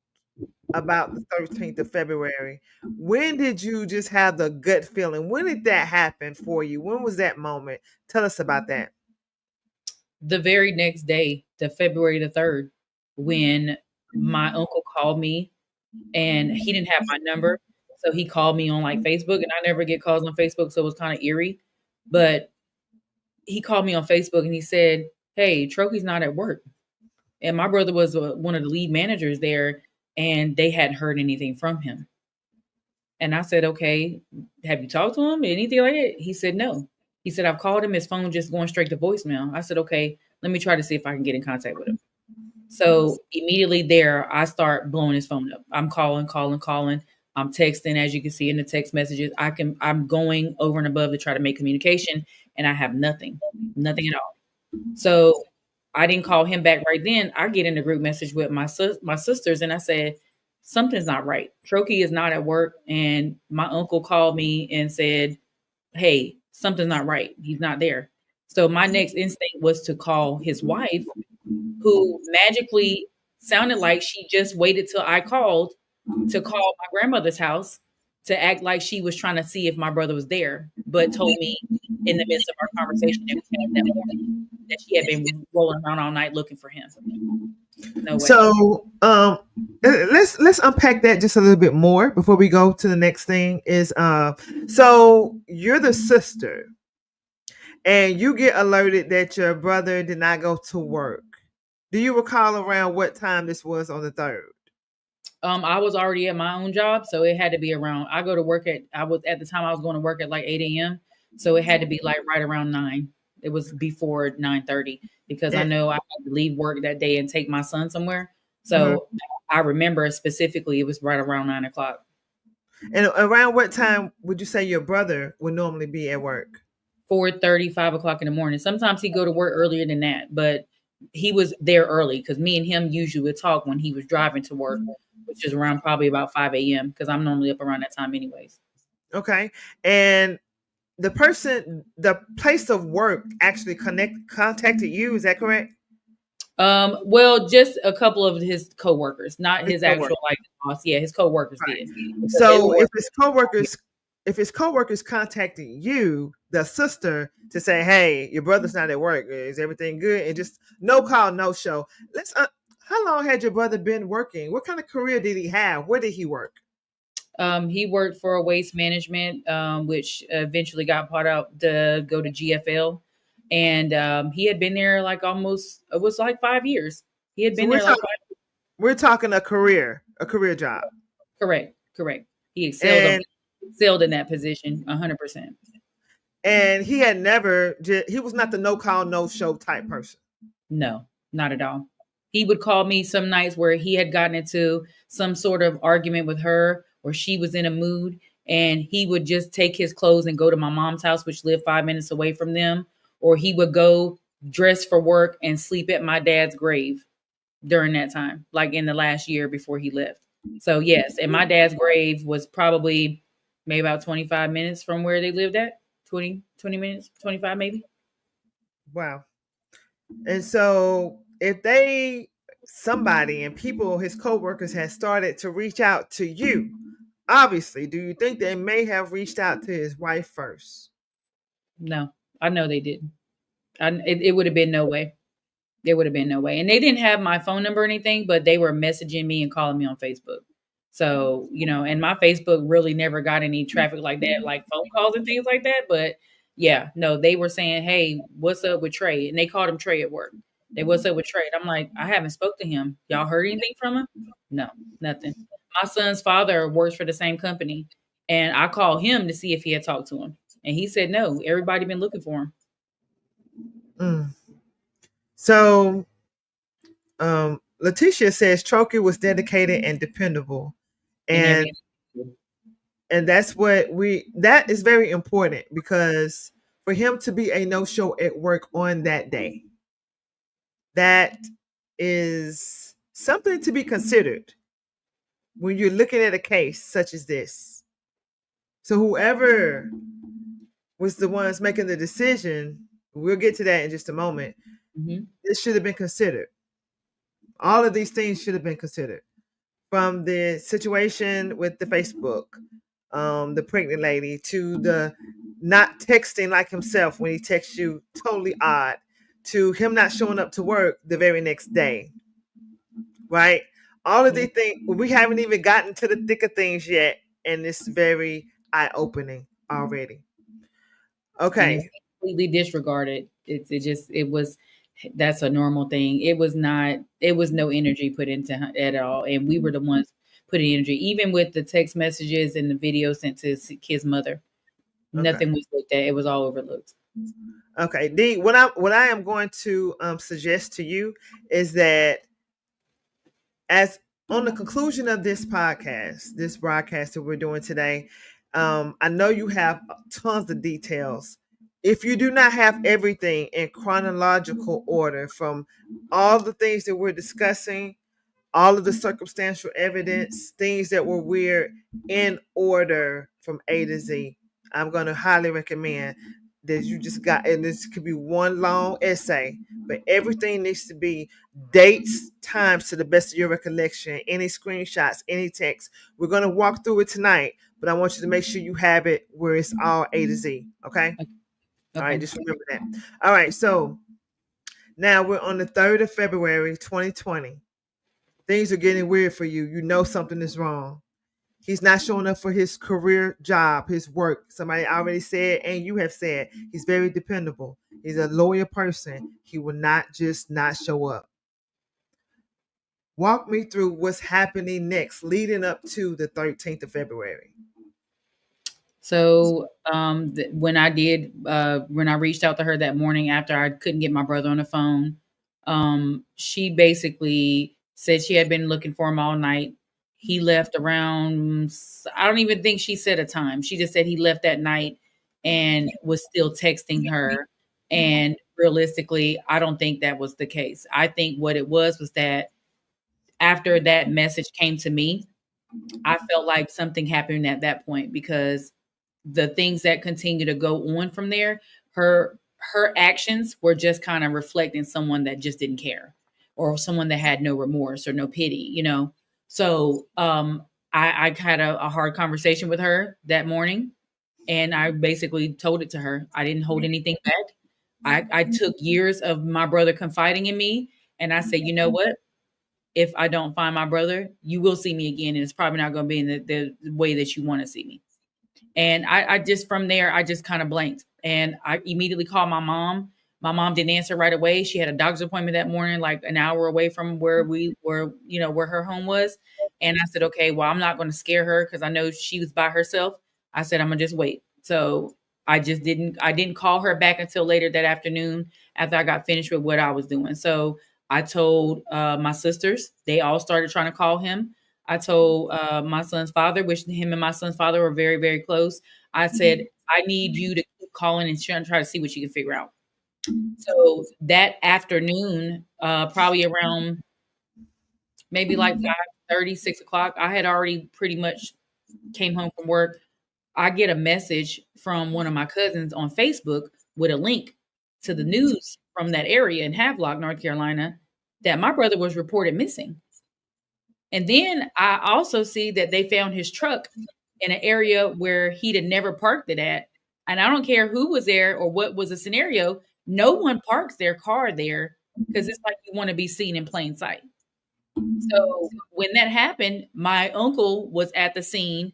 about the 13th of February, when did you just have the gut feeling? When did that happen for you? When was that moment? Tell us about that. The very next day, the February the 3rd, when my uncle called me, and he didn't have my number. So he called me on Facebook, and I never get calls on Facebook. So it was kind of eerie, but he called me on Facebook and he said, "Hey, Troki's not at work." And my brother was one of the lead managers there, and they hadn't heard anything from him. And I said, "Okay, have you talked to him? Anything like that?" He said, "No." He said, "I've called him. His phone just going straight to voicemail." I said, "Okay, let me try to see if I can get in contact with him." So immediately there, I start blowing his phone up. I'm calling. I'm texting, as you can see in the text messages. I'm going over and above to try to make communication, and I have nothing at all. So I didn't call him back right then. I get in the group message with my sisters, and I said, something's not right. Troky is not at work. And my uncle called me and said, hey, something's not right. He's not there. So my next instinct was to call his wife, who magically sounded like she just waited till I called to call my grandmother's house to act like she was trying to see if my brother was there, but told me in the midst of our conversation that we had that morning that she had been rolling around all night looking for him. No way. So let's unpack that just a little bit more before we go to the next thing. Is so you're the sister, and you get alerted that your brother did not go to work. Do you recall around what time this was on the 3rd? I was already at my own job, so it had to be around. I was at the time I was going to work at like 8 a.m. So it had to be like right around 9. It was before 9:30 because I know I had to leave work that day and take my son somewhere. So I remember specifically it was right around 9 o'clock. And around what time would you say your brother would normally be at work? 4:30, 5 o'clock in the morning. Sometimes he'd go to work earlier than that, but he was there early because me and him usually would talk when he was driving to work, which is around probably about 5 a.m. because I'm normally up around that time anyways. Okay. And the place of work actually contacted you, is that correct? Well, just a couple of his coworkers, not his actual like boss. Yeah, his coworkers did. So if his coworkers contacted you, the sister, to say, "Hey, your brother's not at work. Is everything good?" And just no call, no show. How long had your brother been working? What kind of career did he have? Where did he work? He worked for a waste management, which eventually got bought out to go to GFL. And he had been there like it was like 5 years. He had been there like 5 years. We're talking a career job. Correct. He excelled in that position 100%. And he was not the no call, no show type person. No, not at all. He would call me some nights where he had gotten into some sort of argument with her or she was in a mood, and he would just take his clothes and go to my mom's house, which lived 5 minutes away from them. Or he would go dress for work and sleep at my dad's grave during that time, like in the last year before he left. So yes, and my dad's grave was probably maybe about 25 minutes from where they lived at. 20 minutes, 25 maybe. Wow. And so if somebody and people, his co-workers, had started to reach out to you, obviously, do you think they may have reached out to his wife first? No, I know they didn't. It would have been no way. There would have been no way. And they didn't have my phone number or anything, but they were messaging me and calling me on Facebook. So, and my Facebook really never got any traffic like that, like phone calls and things like that. But yeah, no, they were saying, hey, what's up with Trey? And they called him Trey at work. What's up with Trey? And I'm like, I haven't spoke to him. Y'all heard anything from him? No, nothing. My son's father works for the same company. And I called him to see if he had talked to him. And he said, no, everybody been looking for him. So, Letitia says Troky was dedicated and dependable. And that's that is very important, because for him to be a no-show at work on that day, that is something to be considered when you're looking at a case such as this. So whoever was the ones making the decision, we'll get to that in just a moment. This should have been considered. All of these things should have been considered. From the situation with the Facebook, the pregnant lady, to the not texting like himself when he texts you totally odd, to him not showing up to work the very next day, right? All of these things, we haven't even gotten to the thick of things yet, and it's very eye-opening already. Okay. Completely disregarded. That's a normal thing. It was no energy put into it at all. And we were the ones putting energy, even with the text messages and the video sent to his kid's mother. Nothing was looked at. It was all overlooked. Okay. Dee, what I am going to suggest to you is that as on the conclusion of this podcast, this broadcast that we're doing today, I know you have tons of details. If you do not have everything in chronological order from all the things that we're discussing, all of the circumstantial evidence, things that were weird in order from A to Z, I'm going to highly recommend that you just got, and this could be one long essay, but everything needs to be dates, times to the best of your recollection, any screenshots, any text. We're going to walk through it tonight, but I want you to make sure you have it where it's all A to Z. Okay. All right. Just remember that. All right. So now we're on the 3rd of February, 2020. Things are getting weird for you. You know something is wrong. He's not showing up for his career job, his work. Somebody already said, and you have said, he's very dependable. He's a loyal person. He will not just not show up. Walk me through what's happening next, leading up to the 13th of February. So when I reached out to her that morning after I couldn't get my brother on the phone, she basically said she had been looking for him all night. He left around, I don't even think she said a time. She just said he left that night and was still texting her. And realistically, I don't think that was the case. I think what it was that after that message came to me, I felt like something happened at that point, because the things that continue to go on from there, her actions were just kind of reflecting someone that just didn't care, or someone that had no remorse or no pity, So I had a hard conversation with her that morning, and I basically told it to her. I didn't hold anything back. I took years of my brother confiding in me, and I said, you know what? If I don't find my brother, you will see me again, and it's probably not going to be in the way that you want to see me. And I just, from there, I just kind of blanked, and I immediately called my mom. My mom didn't answer right away. She had a doctor's appointment that morning, like an hour away from where we were, where her home was. And I said, okay, well, I'm not going to scare her because I know she was by herself. I said, I'm gonna just wait. So I didn't call her back until later that afternoon after I got finished with what I was doing. So I told my sisters. They all started trying to call him. I told my son's father, which him and my son's father were very, very close. I said, I need you to keep calling and try to see what you can figure out. So that afternoon, probably around maybe like 5:30, 6 o'clock, I had already pretty much came home from work. I get a message from one of my cousins on Facebook with a link to the news from that area in Havelock, North Carolina, that my brother was reported missing. And then I also see that they found his truck in an area where he'd had never parked it at. And I don't care who was there or what was the scenario. No one parks their car there because it's like you want to be seen in plain sight. So when that happened, my uncle was at the scene.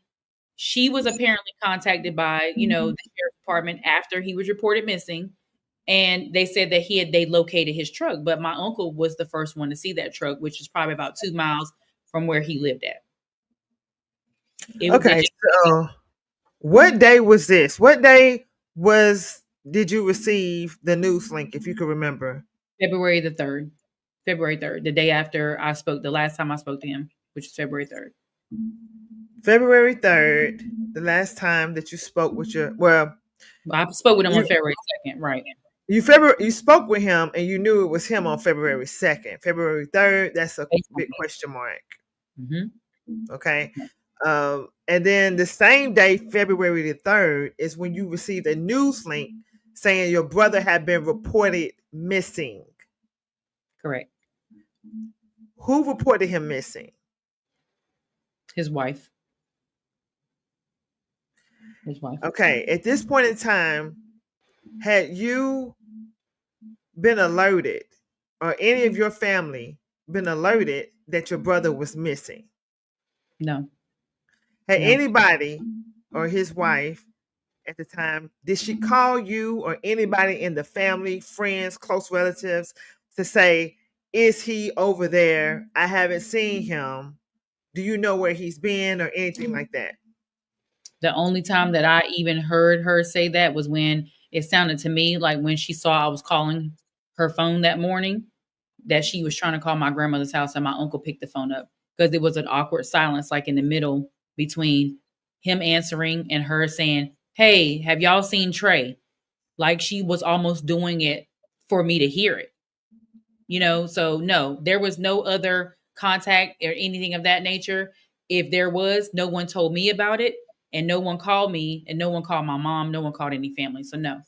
She was apparently contacted by, the sheriff's department after he was reported missing. And they said that they located his truck. But my uncle was the first one to see that truck, which is probably about 2 miles from where he lived at. Okay, so what day was this? What day did you receive the news link, if you could remember? February 3rd, the day after the last time I spoke to him, which is February 3rd. February 3rd, the last time that you spoke with I spoke with him on February 2nd, right? You spoke with him and you knew it was him on February 2nd. February 3rd, that's a big question mark. Mm-hmm. Okay. And then the same day, February the 3rd, is when you received a news link saying your brother had been reported missing. Correct. Who reported him missing? His wife. His wife. Okay. At this point in time, had you been alerted, or any of your family been alerted that your brother was missing? No. Had anybody or his wife at the time, did she call you or anybody in the family, friends, close relatives to say, is he over there? I haven't seen him. Do you know where he's been or anything like that? The only time that I even heard her say that was when it sounded to me like when she saw I was calling her phone that morning, that she was trying to call my grandmother's house and my uncle picked the phone up. because it was an awkward silence, like in the middle between him answering and her saying, "Hey, have y'all seen Trey?" Like she was almost doing it for me to hear it, So no, there was no other contact or anything of that nature. If there was, no one told me about it, and no one called me, and no one called my mom, no one called any family. So no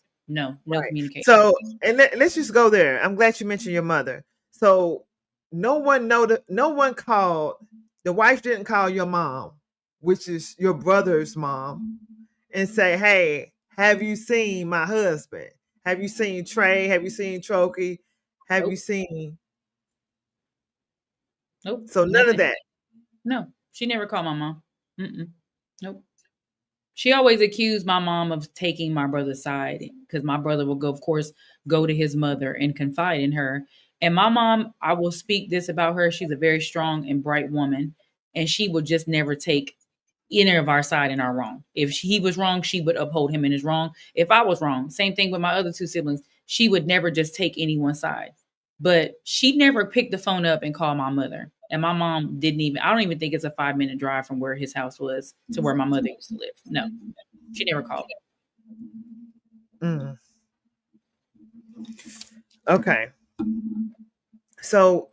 Right. communication. So, and let's just go there. I'm glad you mentioned your mother. So, no one called. The wife didn't call your mom, which is your brother's mom, and say, "Hey, have you seen my husband? Have you seen Trey? Have you seen Troky? Have you Nope, seen?" nope, So none of nothing. that. No, she never called my mom. Mm-mm. Nope. She always accused my mom of taking my brother's side because my brother will go, of course, go to his mother and confide in her. And my mom, I will speak this about her. She's a very strong and bright woman, and she would just never take any of our side in our wrong. If he was wrong, she would uphold him in his wrong. If I was wrong, same thing with my other two siblings. She would never just take anyone's side. But she never picked the phone up and called my mother. And my mom didn't even, I don't even think it's a 5-minute drive from where his house was to where my mother used to live. No, she never called. Mm. Okay. So,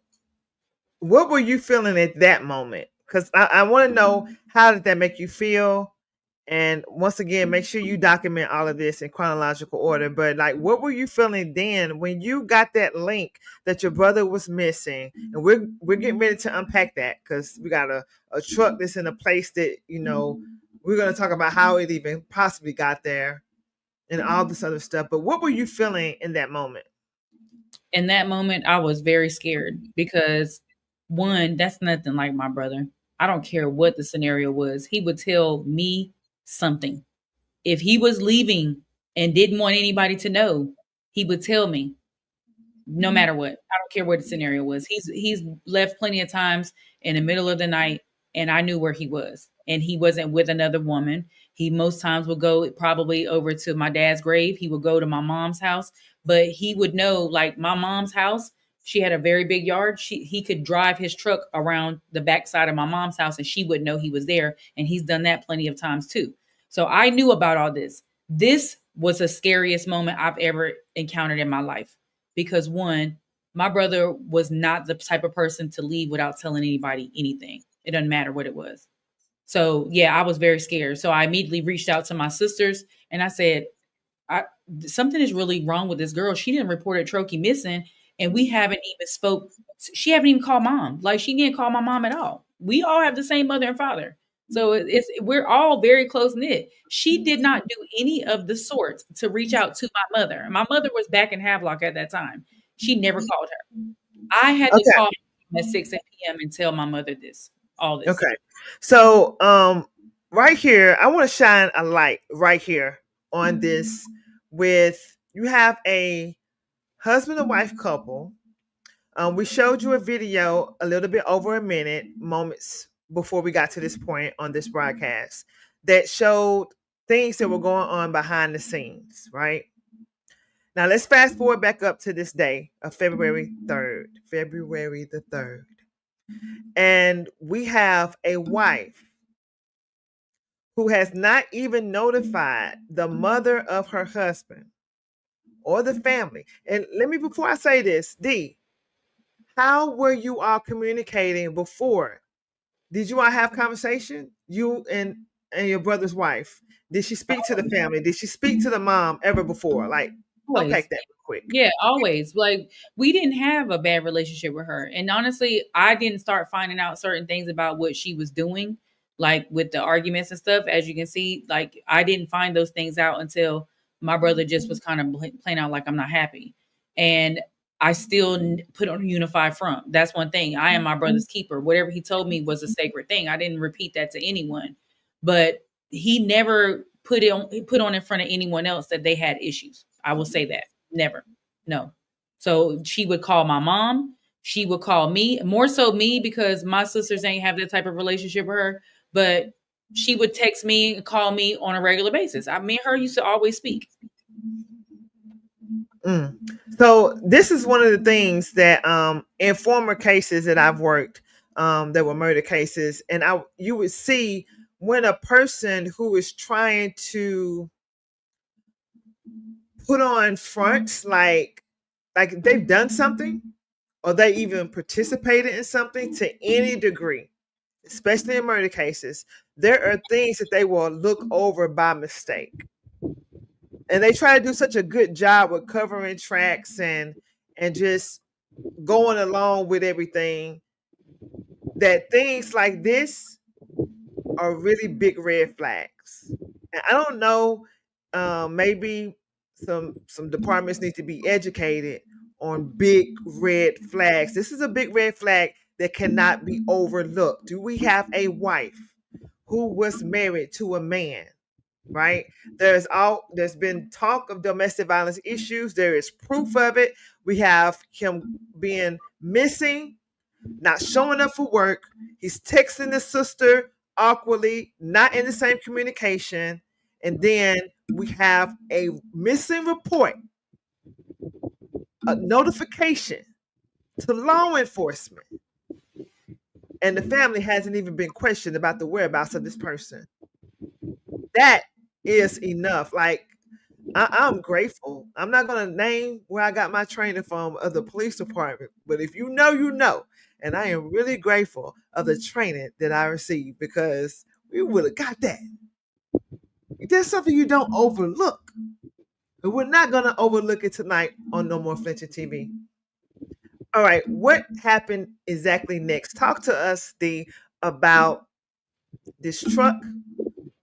what were you feeling at that moment? Because I want to know, how did that make you feel? And once again, make sure you document all of this in chronological order. But like, what were you feeling then when you got that link that your brother was missing? And we're getting ready to unpack that, because we got a truck that's in a place that, we're going to talk about how it even possibly got there and all this other stuff. But what were you feeling in that moment? In that moment, I was very scared because one, that's nothing like my brother. I don't care what the scenario was. He would tell me something. If he was leaving and didn't want anybody to know, he would tell me no matter what. I don't care what the scenario was. He's left plenty of times in the middle of the night, and I knew where he was. And he wasn't with another woman. He most times would go probably over to my dad's grave. He would go to my mom's house, but he would know, like my mom's house, she had a very big yard. He could drive his truck around the backside of my mom's house and she would know he was there. And he's done that plenty of times too. So I knew about all this. This was the scariest moment I've ever encountered in my life because one, my brother was not the type of person to leave without telling anybody anything. It doesn't matter what it was. So yeah, I was very scared. So I immediately reached out to my sisters and I said, something is really wrong with this girl. She didn't report a Trokey missing, and we haven't even spoke. She haven't even called mom. Like she didn't call my mom at all. We all have the same mother and father, so we're all very close knit. She did not do any of the sort to reach out to my mother. My mother was back in Havelock at that time. She never called her. I had to Okay. call at 6 p.m. and tell my mother all this. Okay. So, right here, I want to shine a light right here on this. With you have a husband and wife couple. We showed you a video a little bit over a minute, moments before we got to this point on this broadcast, that showed things that were going on behind the scenes, right? Now let's fast forward back up to this day of February 3rd. February the 3rd. And we have a wife who has not even notified the mother of her husband or the family. And let me, before I say this, D, how were you all communicating before? Did you all have conversation? You and your brother's wife. Did she speak to the family? Did she speak to the mom ever before? Like, Always. unpack that real quick. Yeah, always. Like we didn't have a bad relationship with her. And honestly, I didn't start finding out certain things about what she was doing, like with the arguments and stuff. As you can see, like I didn't find those things out until my brother just was kind of playing out like I'm not happy. And I still put on a unified front. That's one thing. I am my brother's keeper. Whatever he told me was a sacred thing. I didn't repeat that to anyone. But he never put on in front of anyone else that they had issues. I will say that. Never. No. So she would call my mom. She would call me, more so me, because my sisters ain't have that type of relationship with her. But she would text me and call me on a regular basis. Me and her used to always speak. So this is one of the things that in former cases that I've worked, there were murder cases, and you would see when a person who is trying to put on fronts like they've done something or they even participated in something to any degree, especially in murder cases, there are things that they will look over by mistake. And they try to do such a good job with covering tracks and just going along with everything that things like this are really big red flags. And I don't know, maybe some departments need to be educated on big red flags. This is a big red flag that cannot be overlooked. Do we have a wife who was married to a man? Right? There's been talk of domestic violence issues. There is proof of it. We have him being missing, not showing up for work. He's texting his sister awkwardly, not in the same communication. And then we have a missing report, a notification to law enforcement. And the family hasn't even been questioned about the whereabouts of this person. That is enough. Like, I'm grateful. I'm not going to name where I got my training from of the police department, but if you know, you know. And I am really grateful of the training that I received because we would have got that. There's something you don't overlook. And we're not going to overlook it tonight on No More Flinching TV. All right, what happened exactly next? Talk to us, Dee, about this truck,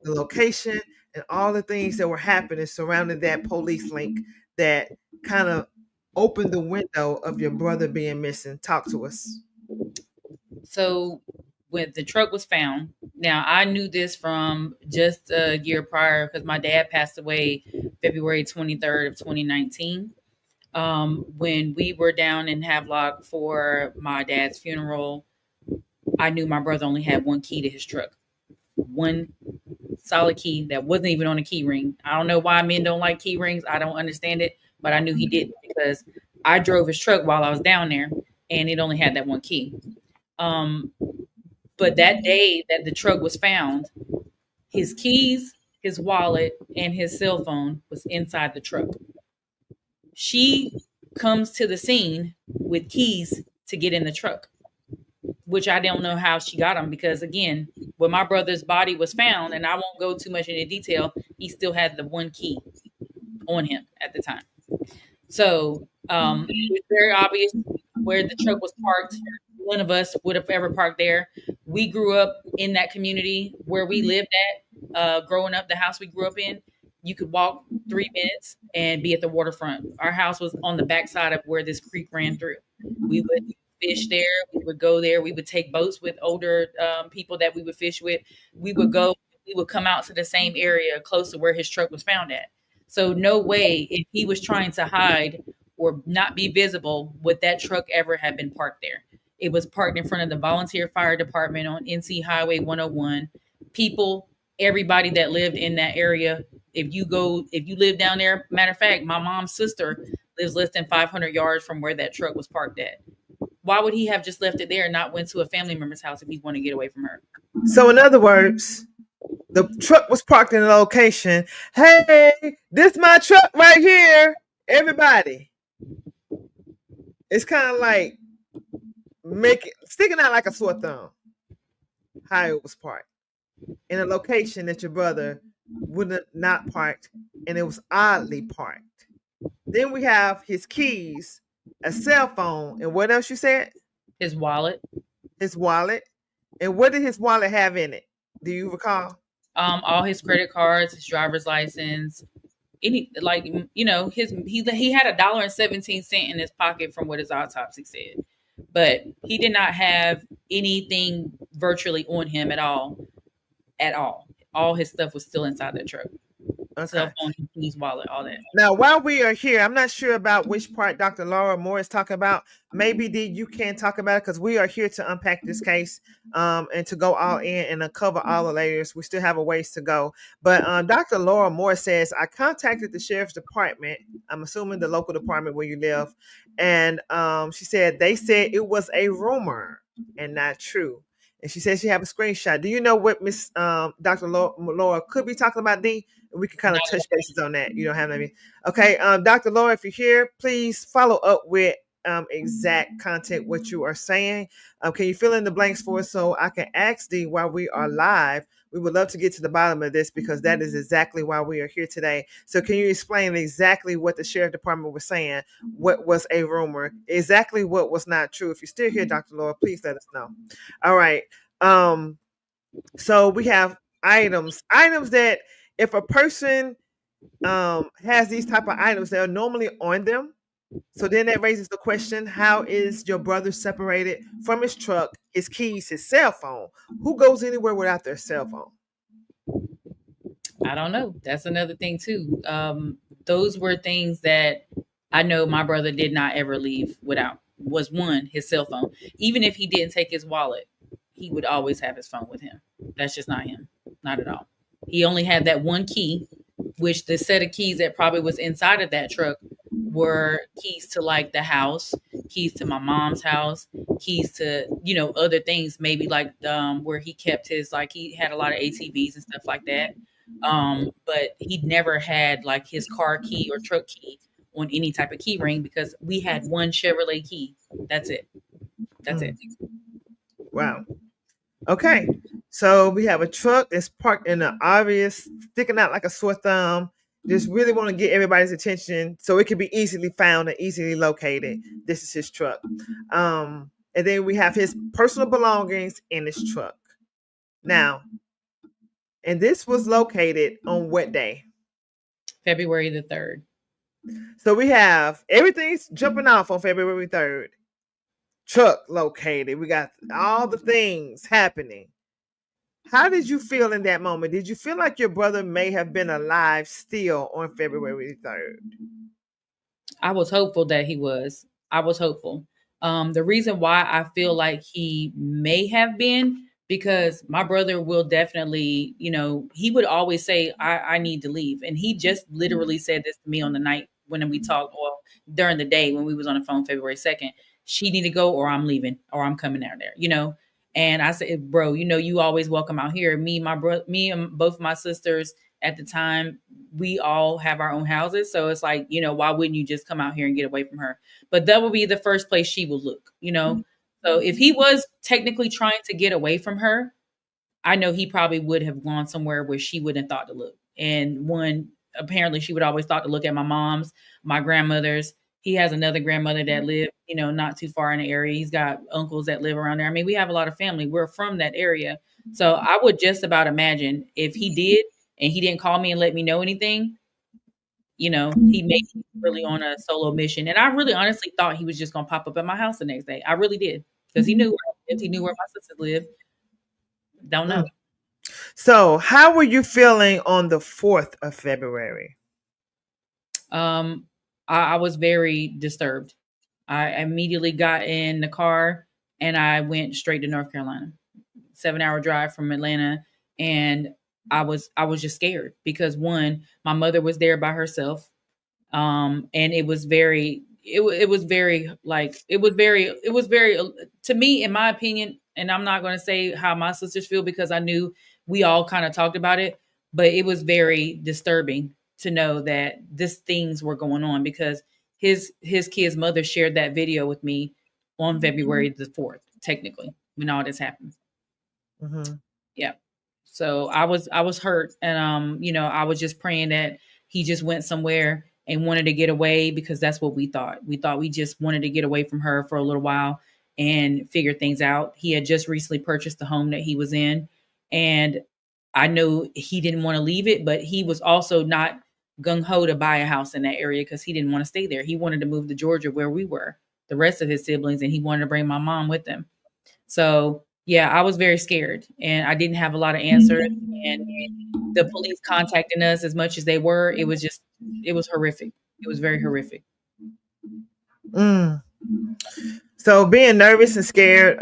the location, and all the things that were happening surrounding that police link that kind of opened the window of your brother being missing. Talk to us. So when the truck was found, now I knew this from just a year prior because my dad passed away February 23rd of 2019. When we were down in Havelock for my dad's funeral, I knew my brother only had one key to his truck. One solid key that wasn't even on a key ring. I don't know why men don't like key rings. I don't understand it, but I knew he didn't because I drove his truck while I was down there and it only had that one key. But that day that the truck was found, his keys, his wallet, and his cell phone was inside the truck. She comes to the scene with keys to get in the truck, which I don't know how she got them because, again, when my brother's body was found, and I won't go too much into detail, he still had the one key on him at the time. So it's very obvious where the truck was parked. None of us would have ever parked there. We grew up in that community where we lived at. Growing up, the house we grew up in, you could walk 3 minutes and be at the waterfront. Our house was on the backside of where this creek ran through. We would fish there. We would go there. We would take boats with older people that we would fish with. We would go. We would come out to the same area close to where his truck was found at. So no way, if he was trying to hide or not be visible, would that truck ever have been parked there. It was parked in front of the volunteer fire department on NC Highway 101. People, everybody that lived in that area, if you live down there, matter of fact, my mom's sister lives less than 500 yards from where that truck was parked at. Why would he have just left it there and not went to a family member's house if he wanted to get away from her? So in other words, the truck was parked in a location. Hey, this my truck right here. Everybody. It's kind of like sticking out like a sore thumb. How it was parked in a location that your brother would have not parked, and it was oddly parked. Then we have his keys, a cell phone, and what else you said? His wallet. His wallet. And what did his wallet have in it? Do you recall? All his credit cards, his driver's license, he had $1.17 in his pocket from what his autopsy said, but he did not have anything virtually on him at all. All his stuff was still inside the truck. Okay. Cell phone, keys, wallet, all that. Now, while we are here, I'm not sure about which part Dr. Laura Moore is talking about. Maybe Dee, you can talk about it because we are here to unpack this case and to go all in and uncover all the layers. We still have a ways to go. But Dr. Laura Moore says, I contacted the sheriff's department. I'm assuming the local department where you live. And she said, they said it was a rumor and not true. And she says she have a screenshot. Do you know what Miss Dr. Laura could be talking about, D? We can kind of touch bases on that. You don't have any. Okay, Dr. Laura, if you're here, please follow up with exact content what you are saying. Can you fill in the blanks for us so I can ask D while we are live? We would love to get to the bottom of this because that is exactly why we are here today. So can you explain exactly what the sheriff department was saying? What was a rumor? Exactly what was not true? If you're still here, Dr. Laura, please let us know. All right. So we have items that if a person has these type of items, they're normally on them. So then that raises the question, how is your brother separated from his truck, his keys, his cell phone? Who goes anywhere without their cell phone? I don't know. That's another thing too. Those were things that I know my brother did not ever leave without. Was one, his cell phone. Even if he didn't take his wallet, he would always have his phone with him. That's just not him. Not at all. He only had that one key, which the set of keys that probably was inside of that truck were keys to like the house, keys to my mom's house, keys to, other things, maybe like where he kept his, like he had a lot of ATVs and stuff like that. But he never had like his car key or truck key on any type of key ring because we had one Chevrolet key. That's it. That's it. Wow. Okay. So we have a truck that's parked in an obvious, sticking out like a sore thumb. Just really want to get everybody's attention so it can be easily found and easily located. This is his truck. And then we have his personal belongings in his truck. Now, and this was located on what day? February the 3rd. So we have everything's jumping off on February 3rd. Truck located. We got all the things happening. How did you feel in that moment? Did you feel like your brother may have been alive still on February 3rd? I was hopeful that he was. I was hopeful. The reason why I feel like he may have been because my brother will definitely, he would always say, I need to leave. And he just literally said this to me on the night when we talked, or during the day when we was on the phone February 2nd. She need to go or I'm leaving or I'm coming out there, And I said, bro, you always welcome out here. Me and both my sisters at the time, we all have our own houses. So it's like, why wouldn't you just come out here and get away from her? But that would be the first place she would look, So if he was technically trying to get away from her, I know he probably would have gone somewhere where she wouldn't have thought to look. And apparently she would always thought to look at my mom's, my grandmother's. He has another grandmother that lived, not too far in the area. He's got uncles that live around there. I mean, we have a lot of family. We're from that area. So I would just about imagine if he did and he didn't call me and let me know anything, he may be really on a solo mission. And I really honestly thought he was just going to pop up at my house the next day. I really did. Because he knew where my sisters lived. Don't know. So how were you feeling on the 4th of February? I was very disturbed. I immediately got in the car and I went straight to North Carolina. 7-hour drive from Atlanta. And I was just scared because one, my mother was there by herself. And it was very, to me, in my opinion, and I'm not going to say how my sisters feel because I knew we all kind of talked about it, but it was very disturbing to know that these things were going on because his kid's mother shared that video with me on February the 4th, technically, when all this happened. Mm-hmm. Yeah. So I was hurt. And, I was just praying that he just went somewhere and wanted to get away because that's what we thought. We thought we just wanted to get away from her for a little while and figure things out. He had just recently purchased the home that he was in. And I know he didn't want to leave it, but he was also not gung-ho to buy a house in that area because he didn't want to stay there. He wanted to move to Georgia where we were, the rest of his siblings, and he wanted to bring my mom with him. So yeah, I was very scared and I didn't have a lot of answers. And the police contacting us as much as they were, it was horrific. It was very horrific. So being nervous and scared,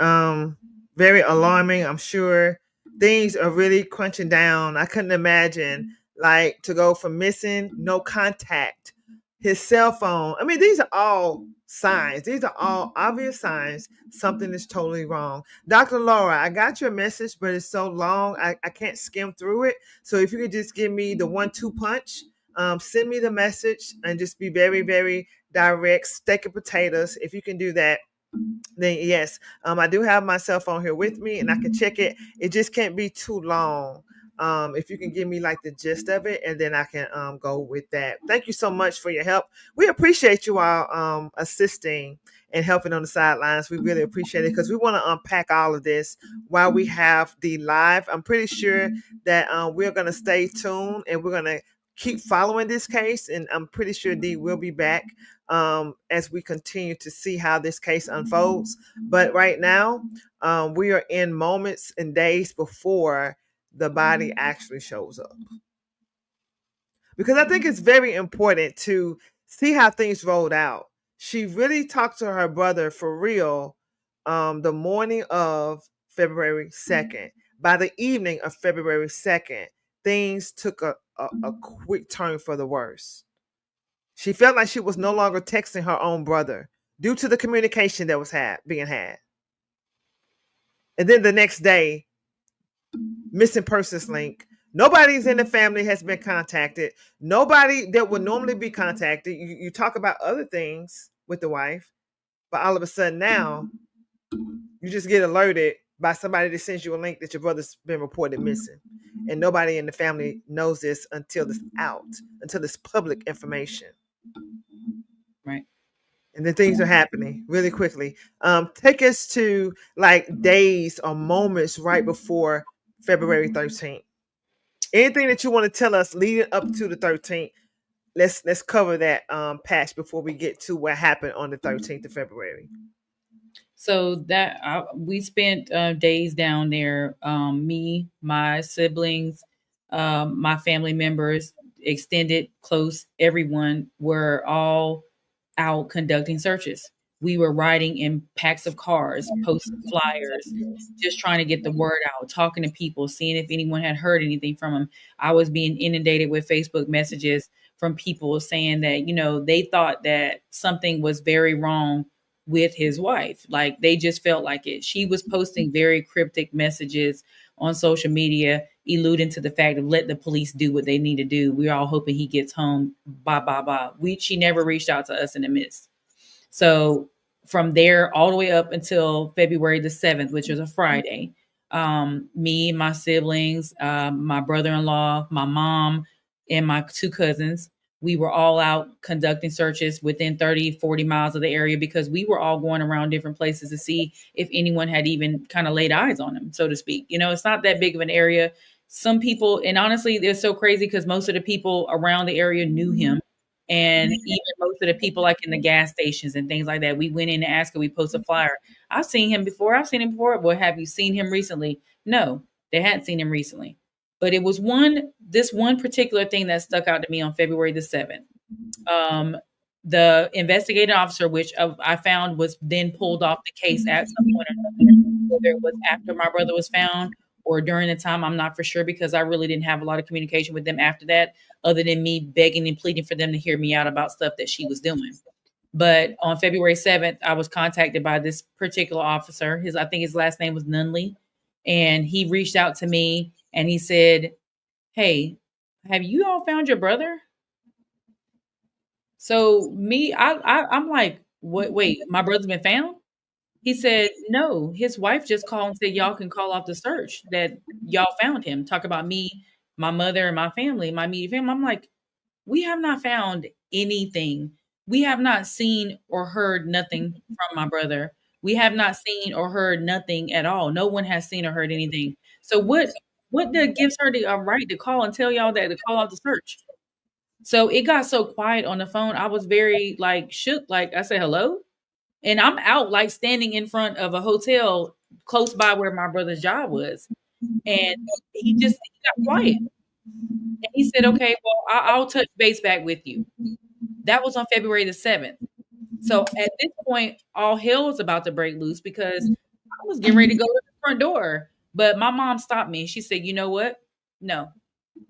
very alarming, I'm sure. Things are really crunching down. I couldn't imagine like to go from missing, no contact, his cell phone. I mean, these are all signs. These are all obvious signs something is totally wrong. Dr. Laura, I got your message, but it's so long, I can't skim through it. So if you could just give me the 1-2 punch, send me the message and just be very, very direct, steak and potatoes. If you can do that, then yes, I do have my cell phone here with me and I can check it. It just can't be too long. If you can give me like the gist of it, and then I can go with that. Thank you so much for your help. We appreciate you all assisting and helping on the sidelines. We really appreciate it because we want to unpack all of this while we have the live. I'm pretty sure that we're going to stay tuned and we're going to keep following this case, and I'm pretty sure Dee will be back as we continue to see how this case unfolds. But right now, we are in moments and days before the body actually shows up. Because I think it's very important to see how things rolled out. She really talked to her brother for real the morning of February 2nd. By the evening of February 2nd, things took a quick turn for the worse. She felt like she was no longer texting her own brother due to the communication that was being had. And then the next day, missing persons link. Nobody's in the family has been contacted. Nobody that would normally be contacted. You talk about other things with the wife, but all of a sudden now, you just get alerted by somebody that sends you a link that your brother's been reported missing. And nobody in the family knows this until it's out, until it's public information. Right. And then things are happening really quickly. Take us to like days or moments right before February 13th. Anything that you want to tell us leading up to the 13th, let's cover that patch before we get to what happened on the 13th of February. So that we spent days down there. Me, my siblings, my family members, extended, close, everyone were all out conducting searches. We were riding in packs of cars, posting flyers, just trying to get the word out, talking to people, seeing if anyone had heard anything from them. I was being inundated with Facebook messages from people saying that, they thought that something was very wrong with his wife. Like they just felt like it. She was posting very cryptic messages on social media, alluding to the fact of let the police do what they need to do. We're all hoping he gets home. Blah, blah, blah. She never reached out to us in the midst. So from there all the way up until February the 7th, which was a Friday, me, my siblings, my brother-in-law, my mom, and my 2 cousins, we were all out conducting searches within 30, 40 miles of the area because we were all going around different places to see if anyone had even kind of laid eyes on him, so to speak. It's not that big of an area. Some people, and honestly, they're so crazy because most of the people around the area knew him. And even most of the people like in the gas stations and things like that, we went in and asked her, we posted a flyer. I've seen him before. Well, have you seen him recently? No, they hadn't seen him recently. But it was this one particular thing that stuck out to me on February the 7th. The investigating officer, which I found was then pulled off the case at some point or another, whether it was after my brother was found or during the time, I'm not for sure because I really didn't have a lot of communication with them after that, other than me begging and pleading for them to hear me out about stuff that she was doing. But on February 7th, I was contacted by this particular officer. I think his last name was Nunley. And he reached out to me and he said, "Hey, have you all found your brother?" So I'm like, "What? Wait, my brother's been found?" He said, "No, his wife just called and said y'all can call off the search that y'all found him." Talk about me, my mother, and my family, my immediate family. I'm like, we have not found anything. We have not seen or heard nothing from my brother. We have not seen or heard nothing at all. No one has seen or heard anything. So what gives her the right to call and tell y'all that to call off the search? So it got so quiet on the phone. I was very like shook. Like I said, hello. And I'm out like standing in front of a hotel close by where my brother's job was. And he got quiet. And he said, "Okay, well, I'll touch base back with you." That was on February the 7th. So at this point, all hell was about to break loose because I was getting ready to go to the front door. But my mom stopped me. She said, "You know what? No,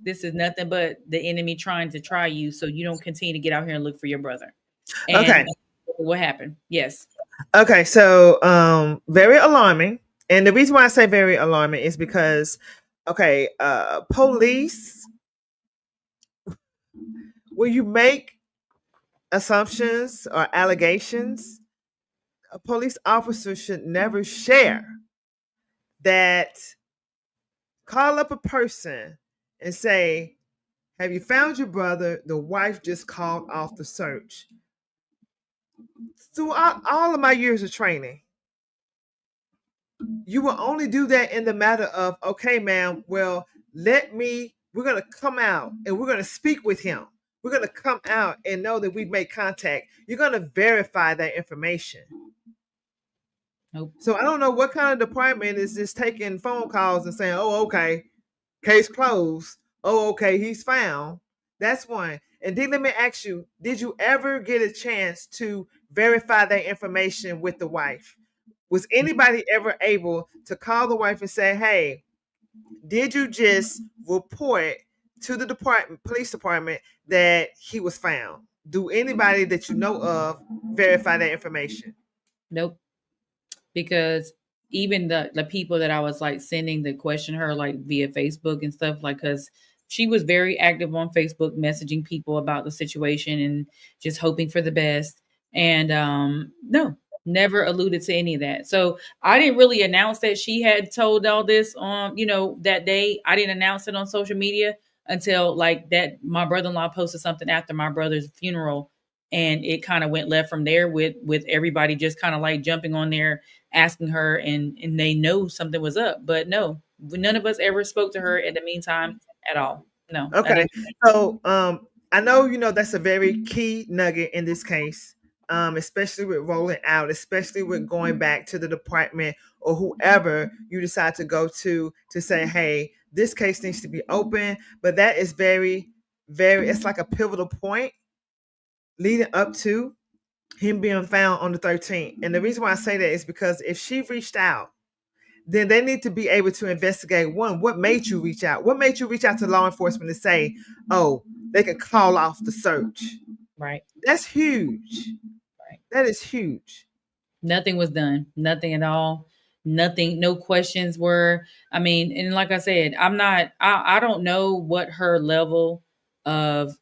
This is nothing but the enemy trying to try you so you don't continue to get out here and look for your brother. Okay. And what happened? Yes. Okay. So, very alarming. And the reason why I say very alarming is because, okay, police, when you make assumptions or allegations, a police officer should never share that. Call up a person and say, have you found your brother? The wife just called off the search. Throughout all of my years of training, you will only do that in the matter of, okay, ma'am, well, we're going to come out and we're going to speak with him. We're going to come out and know that we've made contact. You're going to verify that information. Nope. So I don't know what kind of department is just taking phone calls and saying, oh, okay, case closed. Oh, okay, he's found. That's one. And then let me ask you, did you ever get a chance to verify that information with the wife? Was anybody ever able to call the wife and say, hey, did you just report to the police department that he was found? Do anybody that you know of verify that information? Nope. Because even the people that I was like sending to question her like via Facebook and stuff, like, because she was very active on Facebook messaging people about the situation and just hoping for the best. And no, never alluded to any of that. So I didn't really announce that she had told all this on, that day. I didn't announce it on social media until like that my brother-in-law posted something after my brother's funeral, and it kind of went left from there with everybody just kind of like jumping on there asking her, and they know something was up. But no, none of us ever spoke to her in the meantime at all. No. Okay. So I know that's a very key nugget in this case, especially with rolling out, especially with going back to the department or whoever you decide to go to say, hey, this case needs to be open. But that is very, very, it's like a pivotal point leading up to him being found on the 13th. And the reason why I say that is because if she reached out, then they need to be able to investigate, one, what made you reach out? What made you reach out to law enforcement to say, oh, they can call off the search? Right. That's huge. Right. That is huge. Nothing was done. Nothing at all. Nothing, no questions were. I mean, and like I said, I don't know what her level of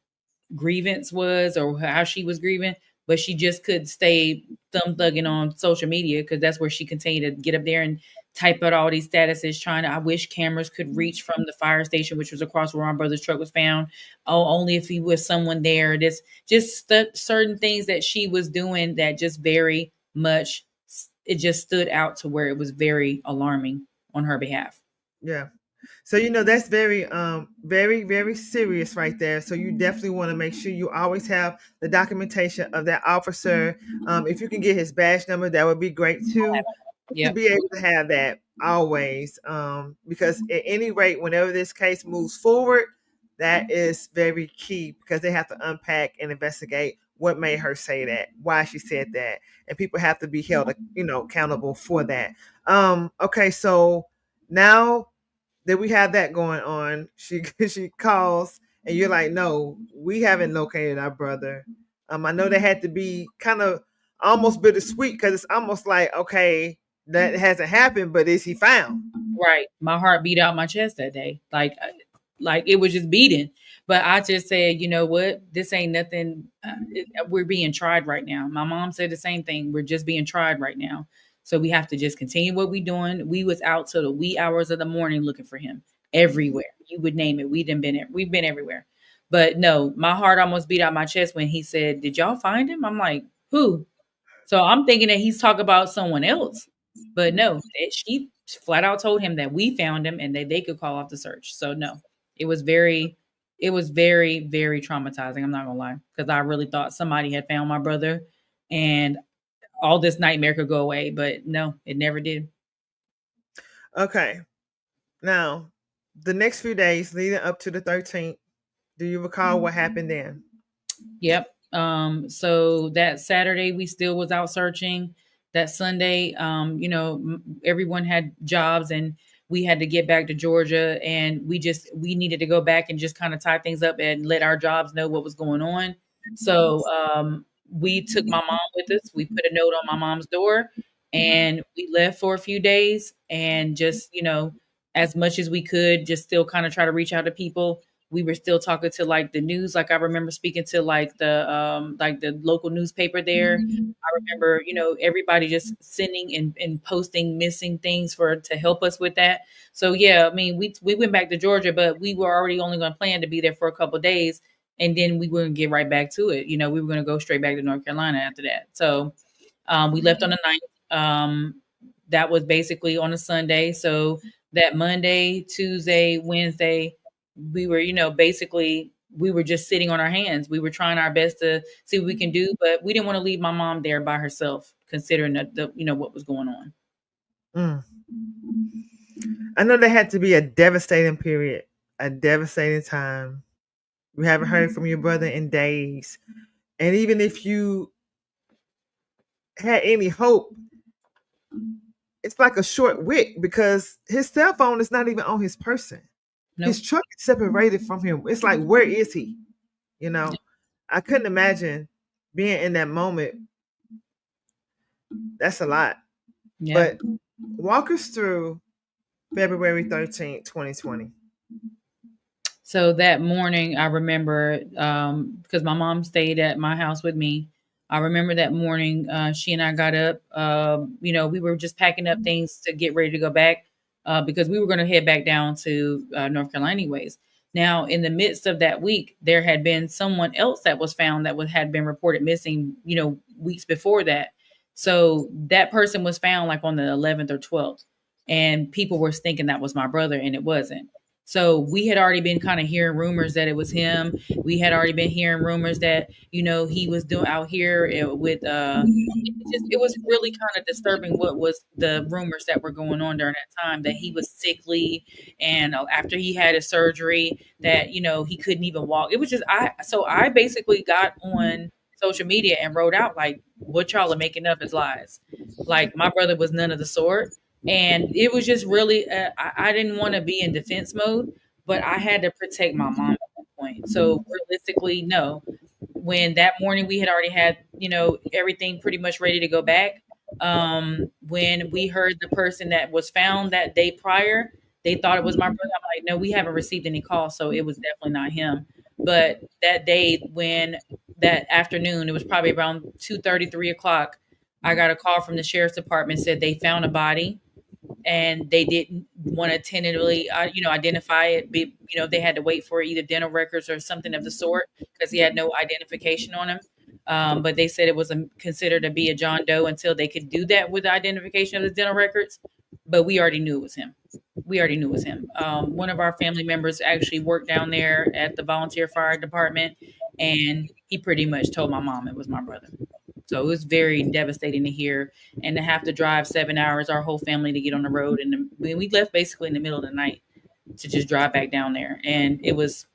grievance was or how she was grieving, but she just could stay thumb thugging on social media because that's where she continued to get up there and type out all these statuses trying to, I wish cameras could reach from the fire station, which was across where my brother's truck was found. Oh, only if he was someone there. This just certain things that she was doing that just very much, it just stood out to where it was very alarming on her behalf. Yeah. So that's very very, very serious right there. So you definitely want to make sure you always have the documentation of that officer. If you can get his badge number, that would be great too. To be able to have that always, because at any rate, whenever this case moves forward, that is very key because they have to unpack and investigate what made her say that, why she said that, and people have to be held accountable for that. Okay, so now that we have that going on, she calls and you're like, no, we haven't located our brother. I know that had to be kind of almost bittersweet because it's almost like, okay, that hasn't happened, but is he found? Right. My heart beat out my chest that day. Like it was just beating. But I just said, you know what? This ain't nothing. We're being tried right now. My mom said the same thing. We're just being tried right now. So we have to just continue what we're doing. We was out till the wee hours of the morning looking for him everywhere. You would name it. We've been everywhere. But no, my heart almost beat out my chest when he said, "Did y'all find him?" I'm like, "Who?" So I'm thinking that he's talking about someone else. But no, she flat out told him that we found him and that they could call off the search. So no, it was very, very traumatizing. I'm not gonna lie, because I really thought somebody had found my brother and all this nightmare could go away. But no, it never did. Okay. Now, the next few days leading up to the 13th, do you recall what happened then? Yep. So that Saturday we still was out searching. That Sunday, everyone had jobs and we had to get back to Georgia, and we needed to go back and just kind of tie things up and let our jobs know what was going on. So we took my mom with us. We put a note on my mom's door, and we left for a few days, and just, as much as we could, just still kind of try to reach out to people. We were still talking to like the news. Like I remember speaking to like the local newspaper there. I remember, everybody just sending and posting missing things to help us with that. So yeah, I mean, we went back to Georgia, but we were already only going to plan to be there for a couple of days, and then we were going to get right back to it. We were going to go straight back to North Carolina after that. So we left on the 9th. That was basically on a Sunday. So that Monday, Tuesday, Wednesday, we were, basically we were just sitting on our hands. We were trying our best to see what we can do, but we didn't want to leave my mom there by herself, considering what was going on. Mm. I know there had to be a devastating period, a devastating time. You haven't heard from your brother in days. And even if you had any hope, it's like a short wick because his cell phone is not even on his person. Nope. His truck is separated from him. It's like, where is he? I couldn't imagine being in that moment. That's a lot. Yeah. But walk us through February 13th, 2020. So that morning, I remember, because my mom stayed at my house with me. I remember that morning, she and I got up. We were just packing up things to get ready to go back, because we were going to head back down to North Carolina anyways. Now, in the midst of that week, there had been someone else that was found that had been reported missing, weeks before that. So that person was found like on the 11th or 12th, and people were thinking that was my brother, and it wasn't. So we had already been kind of hearing rumors that it was him. We had already been hearing rumors that, he was doing out here with, it was really kind of disturbing what was the rumors that were going on during that time, that he was sickly. And after he had his surgery that, he couldn't even walk. It was just, I basically got on social media and wrote out like, what y'all are making up is lies. Like my brother was none of the sort. And it was just really, I didn't want to be in defense mode, but I had to protect my mom at that point. So realistically, no. When that morning we had already had, everything pretty much ready to go back. When we heard the person that was found that day prior, they thought it was my brother. I'm like, no, we haven't received any calls, so it was definitely not him. But that day, that afternoon, it was probably around 2:30, 3 o'clock, I got a call from the sheriff's department, said they found a body, and they didn't want to tentatively, identify it. They had to wait for either dental records or something of the sort because he had no identification on him. But they said it was considered to be a John Doe until they could do that with the identification of the dental records. But we already knew it was him. One of our family members actually worked down there at the volunteer fire department, and he pretty much told my mom it was my brother. So it was very devastating to hear, and to have to drive 7 hours, our whole family, to get on the road. And we left basically in the middle of the night to just drive back down there. And it was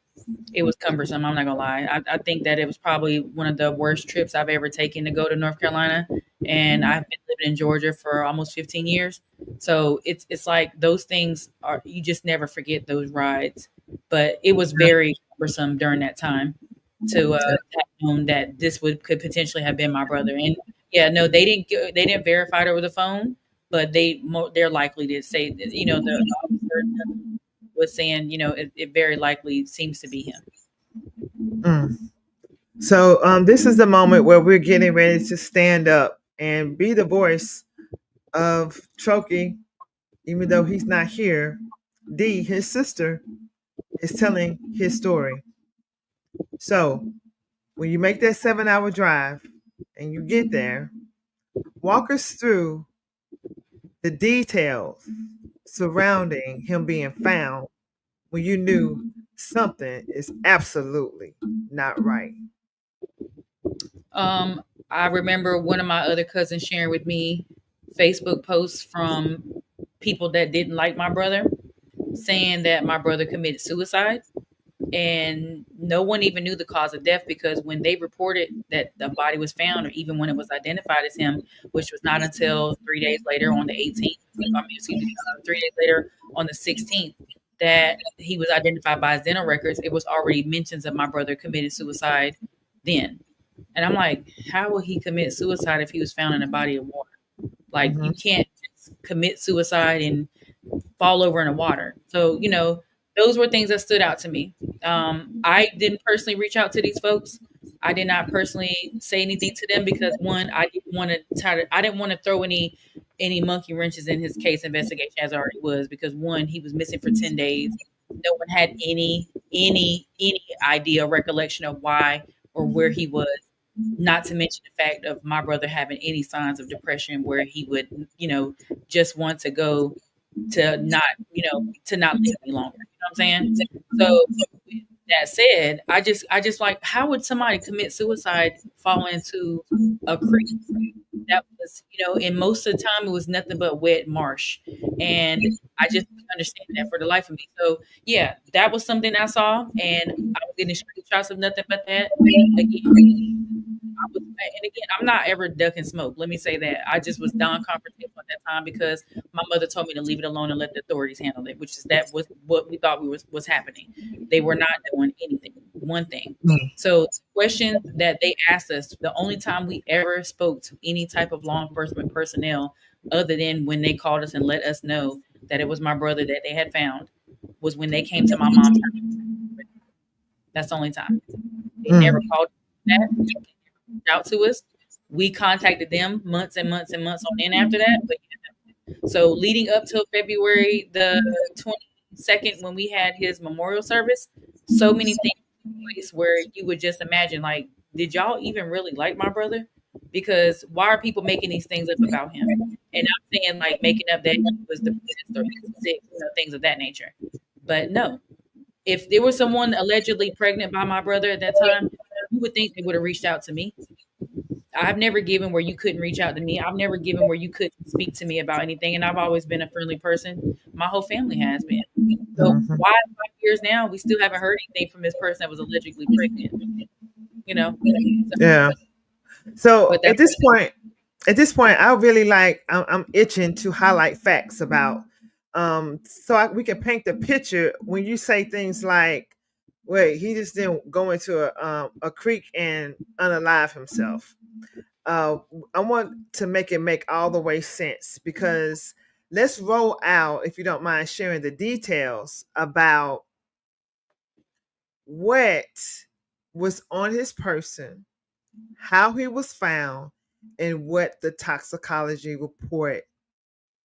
cumbersome. I'm not gonna lie. I think that it was probably one of the worst trips I've ever taken to go to North Carolina. And I've been living in Georgia for almost 15 years. So it's like those things you just never forget those rides. But it was very cumbersome during that time to have known that this could potentially have been my brother. And yeah, no, they didn't verify it over the phone, but they're likely to say that, the officer was saying, it very likely seems to be him. Mm. So this is the moment where we're getting ready to stand up and be the voice of Troki, even though he's not here. D, his sister, is telling his story. So when you make that 7-hour drive and you get there, walk us through the details surrounding him being found when you knew something is absolutely not right. I remember one of my other cousins sharing with me Facebook posts from people that didn't like my brother, saying that my brother committed suicide. and no one even knew the cause of death, because when they reported that the body was found, or even when it was identified as him, which was not until 3 days later on the 18th, I mean, excuse me, 3 days later on the 16th, that he was identified by his dental records, it was already mentions of my brother committed suicide then. And I'm like, how will he commit suicide if he was found in a body of water? Like, you can't just commit suicide and fall over in the water. So, those were things that stood out to me. I didn't personally reach out to these folks. I did not personally say anything to them because, one, I didn't want to throw any monkey wrenches in his case investigation, as I already was, because, one, he was missing for 10 days. No one had any idea or recollection of why or where he was. Not to mention the fact of my brother having any signs of depression where he would, just want to go to not, to not live any longer. You know what I'm saying? So that said, I just like, how would somebody commit suicide falling into a creek that was, and most of the time it was nothing but wet marsh. And I just didn't understand that for the life of me. So yeah, that was something I saw, and I was getting screenshots of nothing but that. And again, I'm not ever ducking smoke. Let me say that. I just was non-confrontational at that time because my mother told me to leave it alone and let the authorities handle it, which is that was what we thought was happening. They were not doing anything. One thing. So the question that they asked us, the only time we ever spoke to any type of law enforcement personnel, other than when they called us and let us know that it was my brother that they had found, was when they came to my mom's house. That's the only time. They never called that. Out to us. We contacted them months and months and months on end after that. But so leading up till February the 22nd, when we had his memorial service, so many things took place where you would just imagine, like, did y'all even really like my brother? Because why are people making these things up about him? And I'm saying, like, making up that he was depressed or he was sick, things of that nature. But no, if there was someone allegedly pregnant by my brother at that time, you would think they would have reached out to me. I've never given where you couldn't reach out to me. I've never given where you couldn't speak to me about anything. And I've always been a friendly person. My whole family has been. So why 5 years now, we still haven't heard anything from this person that was allegedly pregnant? Yeah. So at this point, I really like, I'm itching to highlight facts about, we can paint the picture when you say things like, wait, he just didn't go into a creek and unalive himself. I want to make all the way sense, because let's roll out, if you don't mind sharing the details about what was on his person, how he was found, and what the toxicology report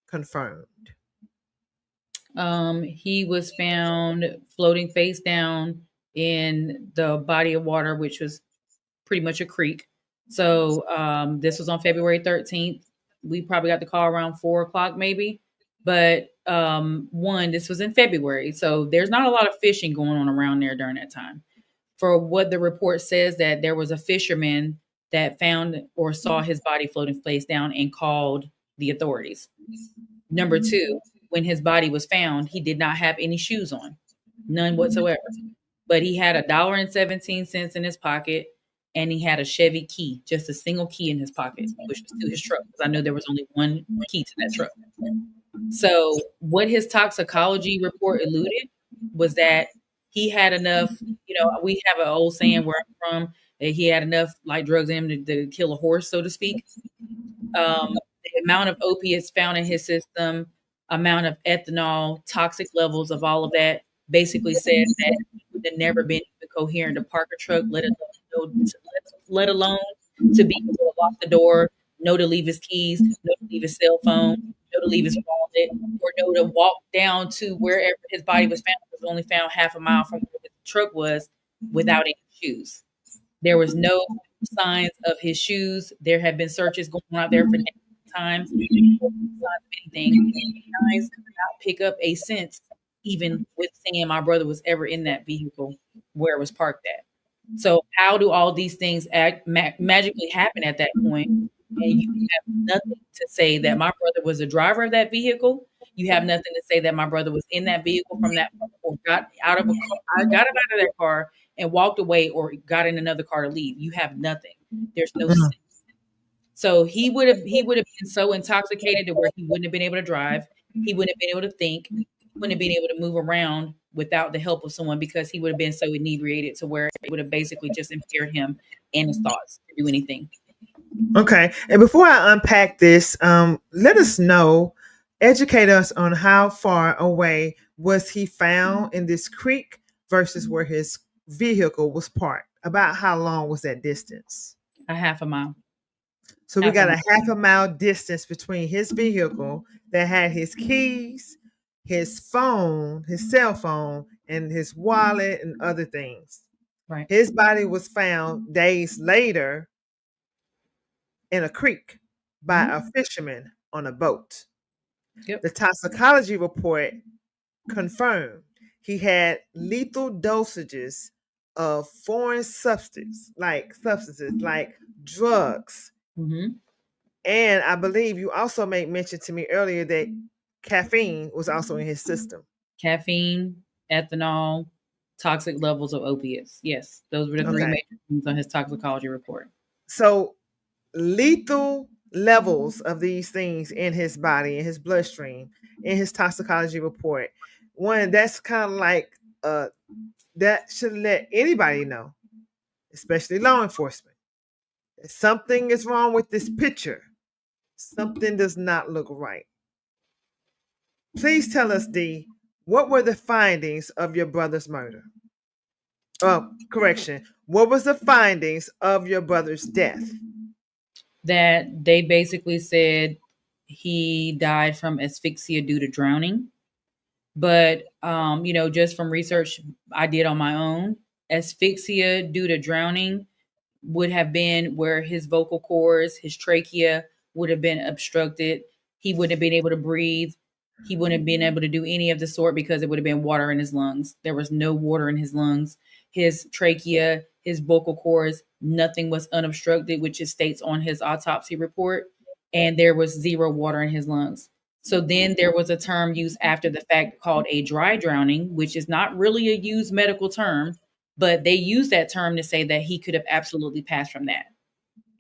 confirmed. He was found floating face down in the body of water, which was pretty much a creek. So this was on February 13th. We probably got the call around 4 o'clock maybe. But this was in February. So there's not a lot of fishing going on around there during that time. For what the report says, that there was a fisherman that found or saw his body floating face down and called the authorities. Number two, when his body was found, he did not have any shoes on, none whatsoever. But he had $1.17 in his pocket, and he had a Chevy key, just a single key in his pocket, which was to his truck, because I know there was only one key to that truck. So what his toxicology report alluded was that he had enough, we have an old saying where I'm from, that he had enough like drugs in him to kill a horse, so to speak. The amount of opiates found in his system, amount of ethanol, toxic levels of all of that, basically said that he would have never been coherent to park a truck, let alone to be able to lock the door, know to leave his keys, know to leave his cell phone, know to leave his wallet, or know to walk down to wherever his body was found. It was only found half a mile from where the truck was without any shoes. There was no signs of his shoes. There had been searches going on out there for time. Anything. Guys could not pick up a scent, even with saying my brother was ever in that vehicle where it was parked at. So how do all these things magically happen at that point? And you have nothing to say that my brother was the driver of that vehicle. You have nothing to say that my brother was in that vehicle from that or got out of a car. I got him out of that car and walked away or got in another car to leave. You have nothing. There's no Mm. sense. So he would have been so intoxicated to where he wouldn't have been able to drive. He wouldn't have been able to think. He wouldn't have been able to move around without the help of someone because he would have been so inebriated to where it would have basically just impaired him and his thoughts to do anything. Okay. And before I unpack this, let us know, educate us on how far away was he found in this creek versus where his vehicle was parked. About how long was that distance? A half a mile. So we Half a got mile. a half a mile distance between his vehicle that had his keys, his phone, his cell phone, and his wallet and other things. Right. His body was found days later in a creek by a fisherman on a boat. Yep. The toxicology report confirmed he had lethal dosages of foreign substances like drugs. Mm-hmm. And I believe you also made mention to me earlier that caffeine was also in his system. Caffeine, ethanol, toxic levels of opiates. Yes, those were the three Okay. major things on his toxicology report. So lethal levels of these things in his body, in his bloodstream, in his toxicology report. One, that's kind of like that should let anybody know, especially law enforcement, that something is wrong with this picture. Something does not look right. Please tell us, D, what were the findings of your brother's murder? Oh, correction. What was the findings of your brother's death? That they basically said he died from asphyxia due to drowning. But just from research I did on my own, asphyxia due to drowning would have been where his vocal cords, his trachea would have been obstructed. He wouldn't have been able to breathe. He wouldn't have been able to do any of the sort because it would have been water in his lungs. There was no water in his lungs. His trachea, his vocal cords, nothing was unobstructed, which it states on his autopsy report. And there was zero water in his lungs. So then there was a term used after the fact called a dry drowning, which is not really a used medical term, but they used that term to say that he could have absolutely passed from that.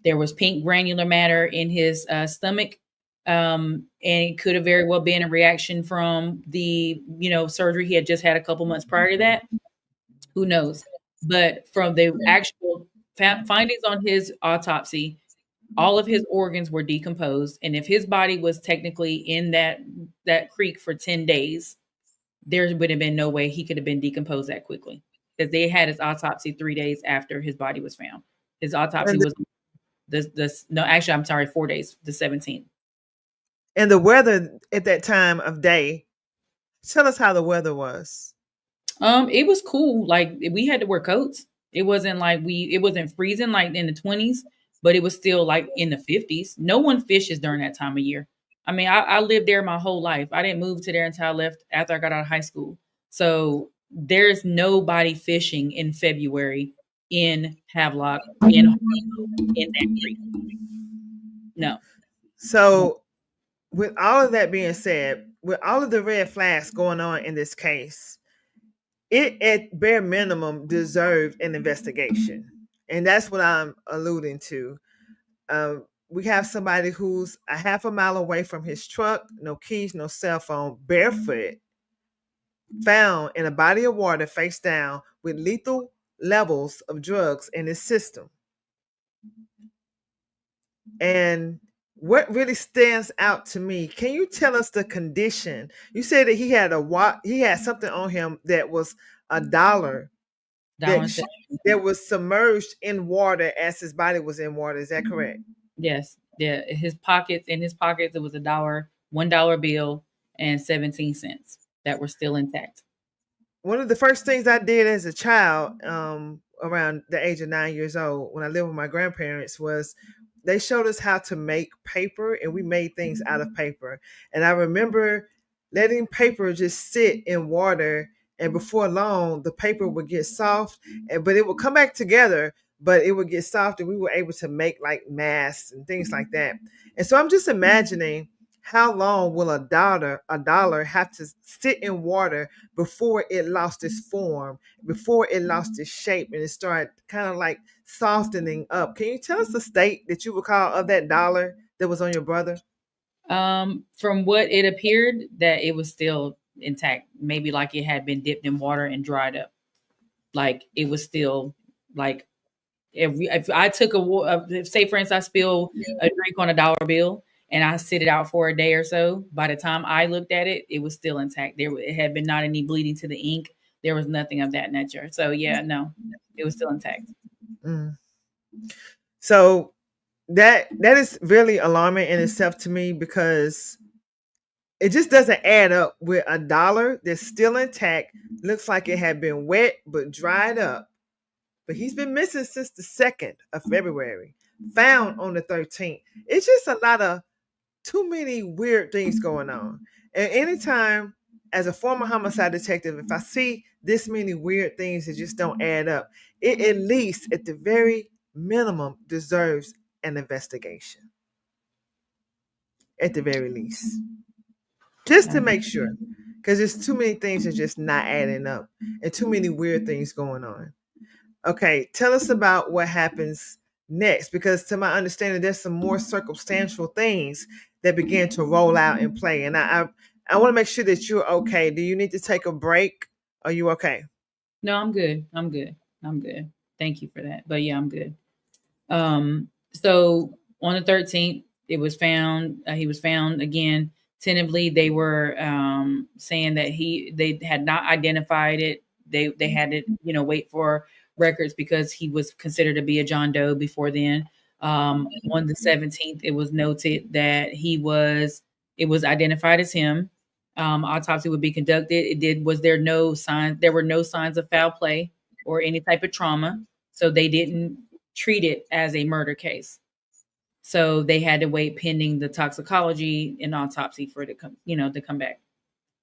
There was pink granular matter in his stomach, and it could have very well been a reaction from the surgery he had just had a couple months prior to that. Who knows? But from the actual findings on his autopsy, all of his organs were decomposed, and if his body was technically in that creek for 10 days, there would have been no way he could have been decomposed that quickly, because they had his autopsy 3 days after his body was found. His autopsy was no, actually, I'm sorry, 4 days, the 17th. And the weather at that time of day, tell us how the weather was. It was cool. Like, we had to wear coats. It wasn't like it wasn't freezing like in the 20s, but it was still like in the 50s. No one fishes during that time of year. I mean, I lived there my whole life. I didn't move to there until I left after I got out of high school. So there's nobody fishing in February in Havelock, in that creek. No. So with all of that being said, with all of the red flags going on in this case, it at bare minimum deserved an investigation. And that's what I'm alluding to. We have somebody who's a half a mile away from his truck, no keys, no cell phone, barefoot, found in a body of water face down with lethal levels of drugs in his system. And what really stands out to me, can you tell us the condition? You said that he had something on him that was $1 that was submerged in water as his body was in water. Is that correct? Yes. Yeah. In his pockets, it was $1 bill and 17 cents that were still intact. One of the first things I did as a child, around the age of 9 years old, when I lived with my grandparents, was they showed us how to make paper, and we made things out of paper. And I remember letting paper just sit in water, and before long, the paper would get soft, but it would come back together, but it would get soft, and we were able to make like masks and things like that. And so I'm just imagining how long will a dollar have to sit in water before it lost its form, before it lost its shape, and it started kind of like softening up? Can you tell us the state that you recall of that dollar that was on your brother? From what it appeared, that it was still intact. Maybe like it had been dipped in water and dried up. Like it was still like if I took say for instance I spill a drink on a dollar bill and I sit it out for a day or so, by the time I looked at it, it was still intact. It had been not any bleeding to the ink. There was nothing of that nature. So yeah, no, it was still intact. Mm. So that is really alarming in itself to me, because it just doesn't add up with a dollar that's still intact, looks like it had been wet but dried up. But he's been missing since the 2nd of February, found on the 13th. It's just a lot of too many weird things going on. And anytime, as a former homicide detective, if I see this many weird things that just don't add up, it at least, at the very minimum, deserves an investigation. At the very least. Just to make sure. Because there's too many things that just not adding up and too many weird things going on. Okay, tell us about what happens next, because to my understanding, there's some more circumstantial things that begin to roll out and play. And I want to make sure that you're okay. Do you need to take a break? Are you okay? No, I'm good. I'm good. I'm good. Thank you for that. But yeah, I'm good. So on the 13th, it was found. He was found again. Tentatively, they were saying that they had not identified it. They had to wait for records because he was considered to be a John Doe before then. On the 17th, it was noted that it was identified as him. Autopsy would be conducted. There were no signs of foul play or any type of trauma. So they didn't treat it as a murder case. So they had to wait pending the toxicology and autopsy for it to come back.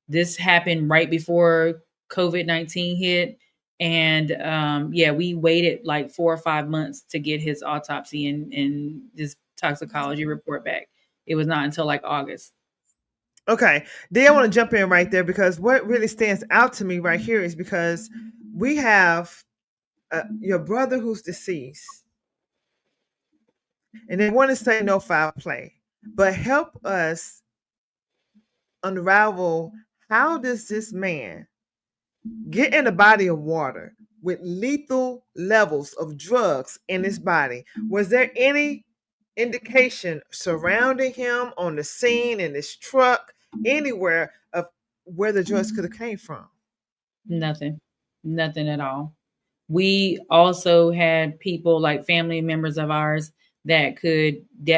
This happened right before COVID-19 hit. And we waited like 4 or 5 months to get his autopsy and this toxicology report back. It was not until like August. Okay. Then I want to jump in right there, because what really stands out to me right here is because we have your brother who's deceased, and they want to say no foul play, but help us unravel, how does this man get in a body of water with lethal levels of drugs in his body? Was there any indication surrounding him on the scene, in his truck, anywhere, of where the drugs could have came from? Nothing at all. We also had people like family members of ours that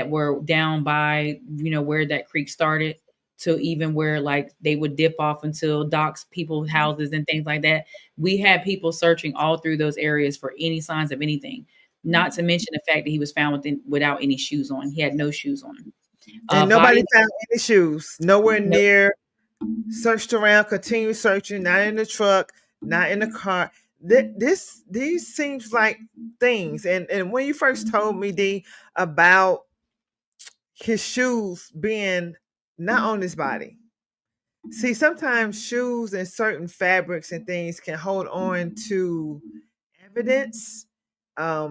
were down by, where that creek started, to even where like they would dip off until docks people's houses and things like that. We had people searching all through those areas for any signs of anything. Not to mention the fact that he was found without any shoes on. He had no shoes on. And nobody Body, found any shoes, nowhere no, near. Searched around, continued searching, not in the truck, not in the car. These seems like things. And when you first told me, D, about his shoes being not on his body. See, sometimes shoes and certain fabrics and things can hold on to evidence.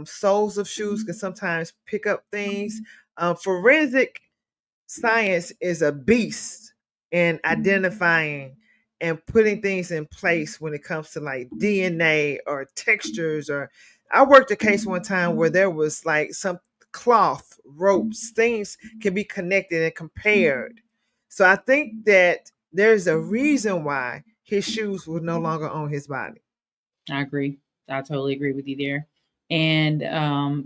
Soles of shoes can sometimes pick up things. Forensic science is a beast in identifying and putting things in place when it comes to like DNA or textures. Or I worked a case one time where there was like some cloth, ropes, things can be connected and compared. So I think that there's a reason why his shoes were no longer on his body. I agree. I totally agree with you there. And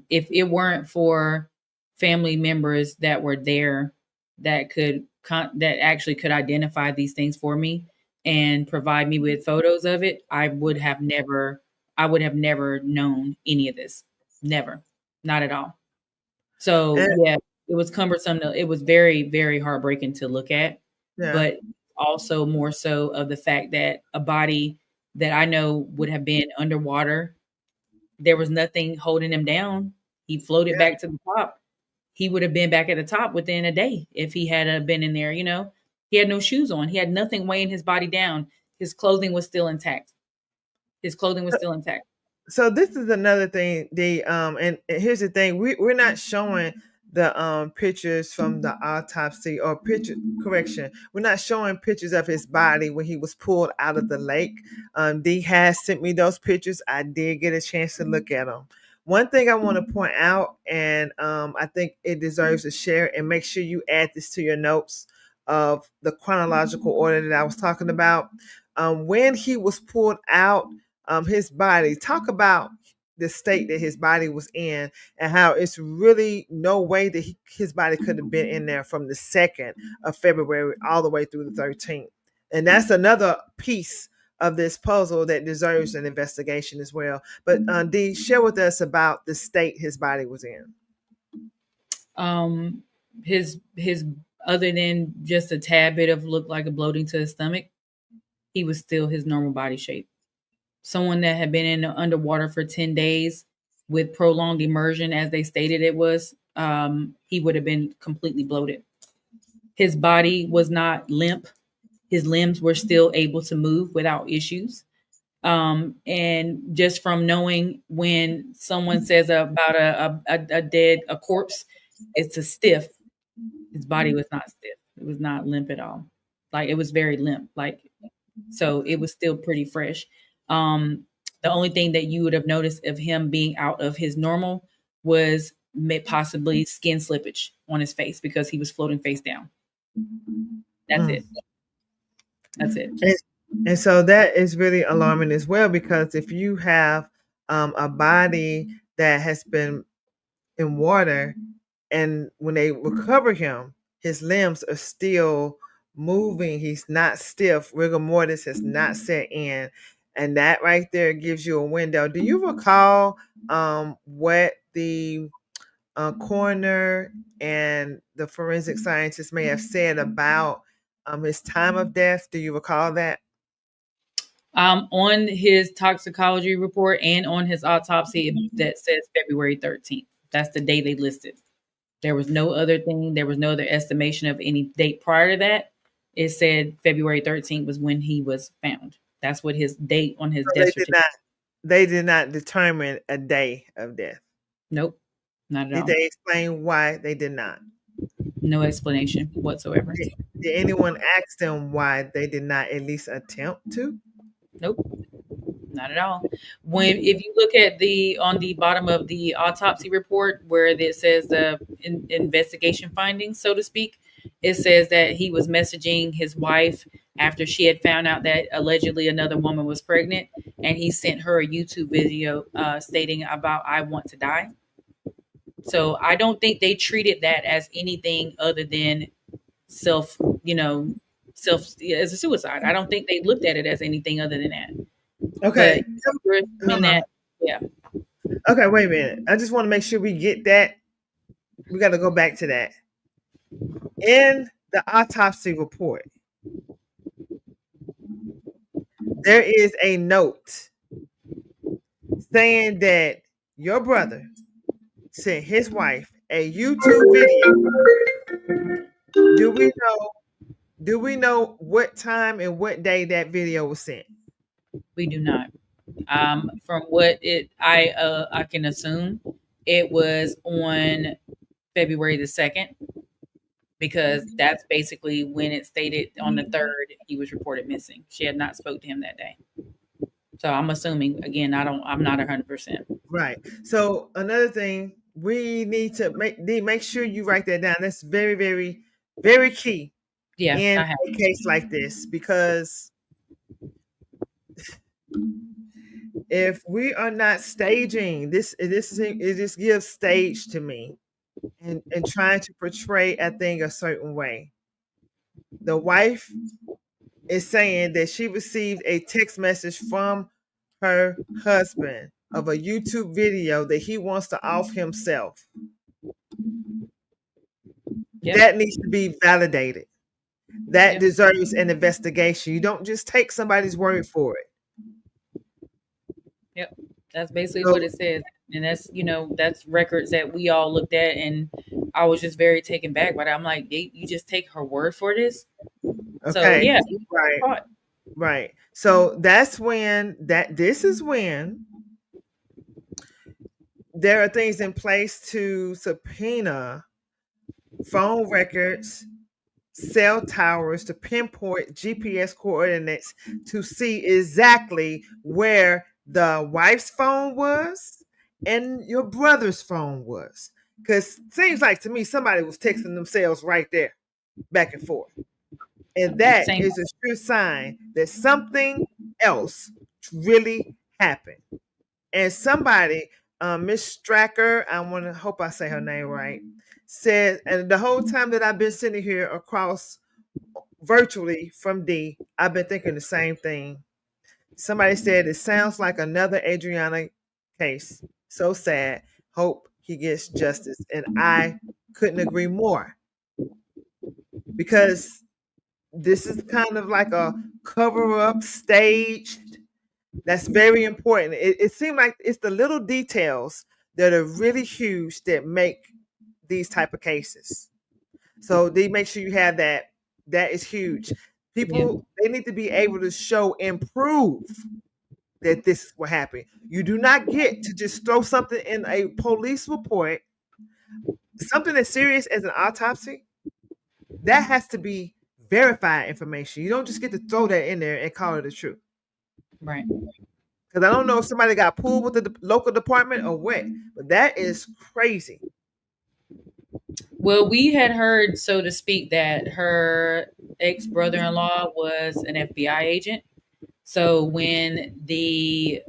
if it weren't for family members that were there that that actually could identify these things for me and provide me with photos of it, I would have never known any of this. Never. Not at all. So And yeah, it was cumbersome. It was very, very heartbreaking to look at, yeah, but also more so of the fact that a body that I know would have been underwater, there was nothing holding him down. He floated yeah, back to the top. he would have been back at the top within a day if he had been in there. He had no shoes on. He had nothing weighing his body down. His clothing was still intact. So this is another thing. And here's the thing: we're not showing the pictures from the autopsy or picture correction. We're not showing pictures of his body when he was pulled out of the lake. Dee has sent me those pictures. I did get a chance to look at them. One thing I want to point out, and I think it deserves a share, and make sure you add this to your notes of the chronological order that I was talking about. When he was pulled out, his body, talk about the state that his body was in and how it's really no way that his body could have been in there from the 2nd of February all the way through the 13th. And that's another piece of this puzzle that deserves an investigation as well. But Dee, share with us about the state his body was in. His other than just a tad bit of look like a bloating to his stomach, he was still his normal body shape. Someone that had been in the underwater for 10 days with prolonged immersion, as they stated it was, he would have been completely bloated. His body was not limp. His limbs were still able to move without issues. And just from knowing when someone says about a corpse, it's a stiff. His body was not stiff. It was not limp at all. Like, it was very limp. So it was still pretty fresh. The only thing that you would have noticed of him being out of his normal was possibly skin slippage on his face because he was floating face down. That's it. And so that is really alarming as well, because if you have a body that has been in water, and when they recover him, his limbs are still moving. He's not stiff. Rigor mortis has not set in. And that right there gives you a window. Do you recall what the coroner and the forensic scientist may have said about his time of death? Do you recall that? On his toxicology report and on his autopsy, that says February 13th. That's the day they listed. There was no other thing. There was no other estimation of any date prior to that. It said February 13th was when he was found. That's what his date on his death certificate. They did not determine a day of death. Nope, not at all. Did they explain why they did not? No explanation whatsoever. Did anyone ask them why they did not at least attempt to? Nope, not at all. If you look at on the bottom of the autopsy report where it says the investigation findings, so to speak, it says that he was messaging his wife after she had found out that allegedly another woman was pregnant, and he sent her a YouTube video stating about "I want to die." So I don't think they treated that as anything other than self as a suicide. I don't think they looked at it as anything other than that. Okay. Yeah. Okay, wait a minute. I just want to make sure we get that. We got to go back to that. In the autopsy report, there is a note saying that your brother sent his wife a YouTube video. Do we know what time and what day that video was sent? We do not. From what I can assume, it was on February the 2nd, because that's basically when it stated on the 3rd he was reported missing. She had not spoke to him that day. So I'm assuming, again, I'm not 100%. Right. So another thing, we need to make sure you write that down. That's very, very, very key. Yeah, in a case like this, because if we are not staging this, it just gives stage to me, and trying to portray a thing a certain way. The wife is saying that she received a text message from her husband of a YouTube video that he wants to off himself. Yep. That needs to be validated. That deserves an investigation. You don't just take somebody's word for it. Yep. That's basically what it says. And that's records that we all looked at, and I was just very taken back by that. I'm like, you just take her word for this? So Okay. yeah, Right. caught. Right. So this is when there are things in place to subpoena phone records, cell towers to pinpoint GPS coordinates to see exactly where the wife's phone was and your brother's phone was. Because seems like to me somebody was texting themselves right there, back and forth. And that Same. is a sure sign that something else really happened. And somebody, Miss Stracker, I want to hope I say her name right, said, and the whole time that I've been sitting here across virtually from D, I've been thinking the same thing. Somebody said it sounds like another Adriana case. So sad. Hope he gets justice. And I couldn't agree more because this is kind of like a cover up staged. That's very important. It seems like it's the little details that are really huge that make these type of cases. So they make sure you have that. That is huge. People, they need to be able to show and prove that this is what happened. You do not get to just throw something in a police report, something as serious as an autopsy. That has to be verified information. You don't just get to throw that in there and call it the truth. Right. Because I don't know if somebody got pulled with the local department or what, but that is crazy. Well, we had heard, so to speak, that her ex brother-in-law was an FBI agent. So when the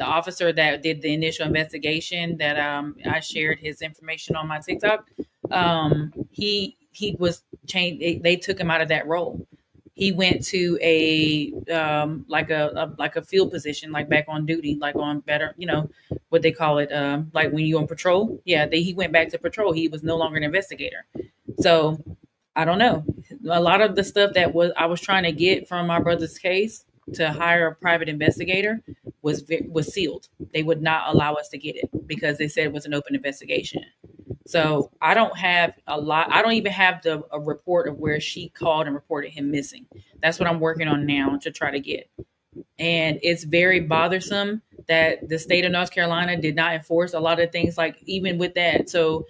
officer that did the initial investigation, that I shared his information on my TikTok, he was changed. They took him out of that role. He went to a like a field position, like back on duty, like on better, what they call it, like when you on patrol. Yeah, he went back to patrol. He was no longer an investigator. So I don't know. A lot of the stuff that I was trying to get from my brother's case to hire a private investigator was sealed. They would not allow us to get it because they said it was an open investigation. So I don't have a lot. I don't even have a report of where she called and reported him missing. That's what I'm working on now to try to get. And it's very bothersome that the state of North Carolina did not enforce a lot of things, like even with that. So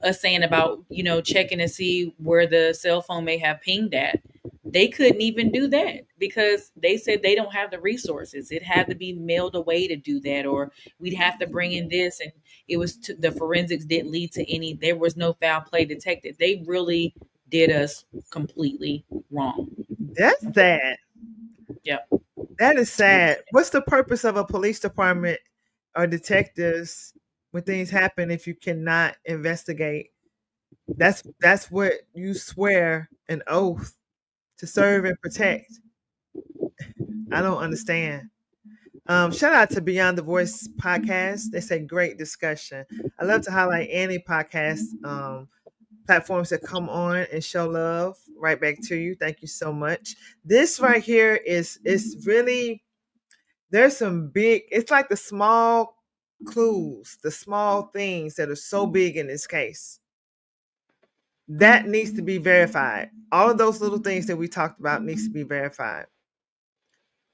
us saying about, checking to see where the cell phone may have pinged at, they couldn't even do that because they said they don't have the resources. It had to be mailed away to do that, or we'd have to bring in this. And it was the forensics didn't lead to any, there was no foul play detected. They really did us completely wrong. That's sad. Yep. That is sad. What's the purpose of a police department or detectives when things happen if you cannot investigate? That's what you swear an oath to serve and protect. I don't understand. Shout out to Beyond the Voice podcast. They say great discussion. I love to highlight any podcast platforms that come on and show love right back to you. Thank you so much. This right here is really, there's some big, it's like the small clues, the small things that are so big in this case. That needs to be verified. All of those little things that we talked about needs to be verified.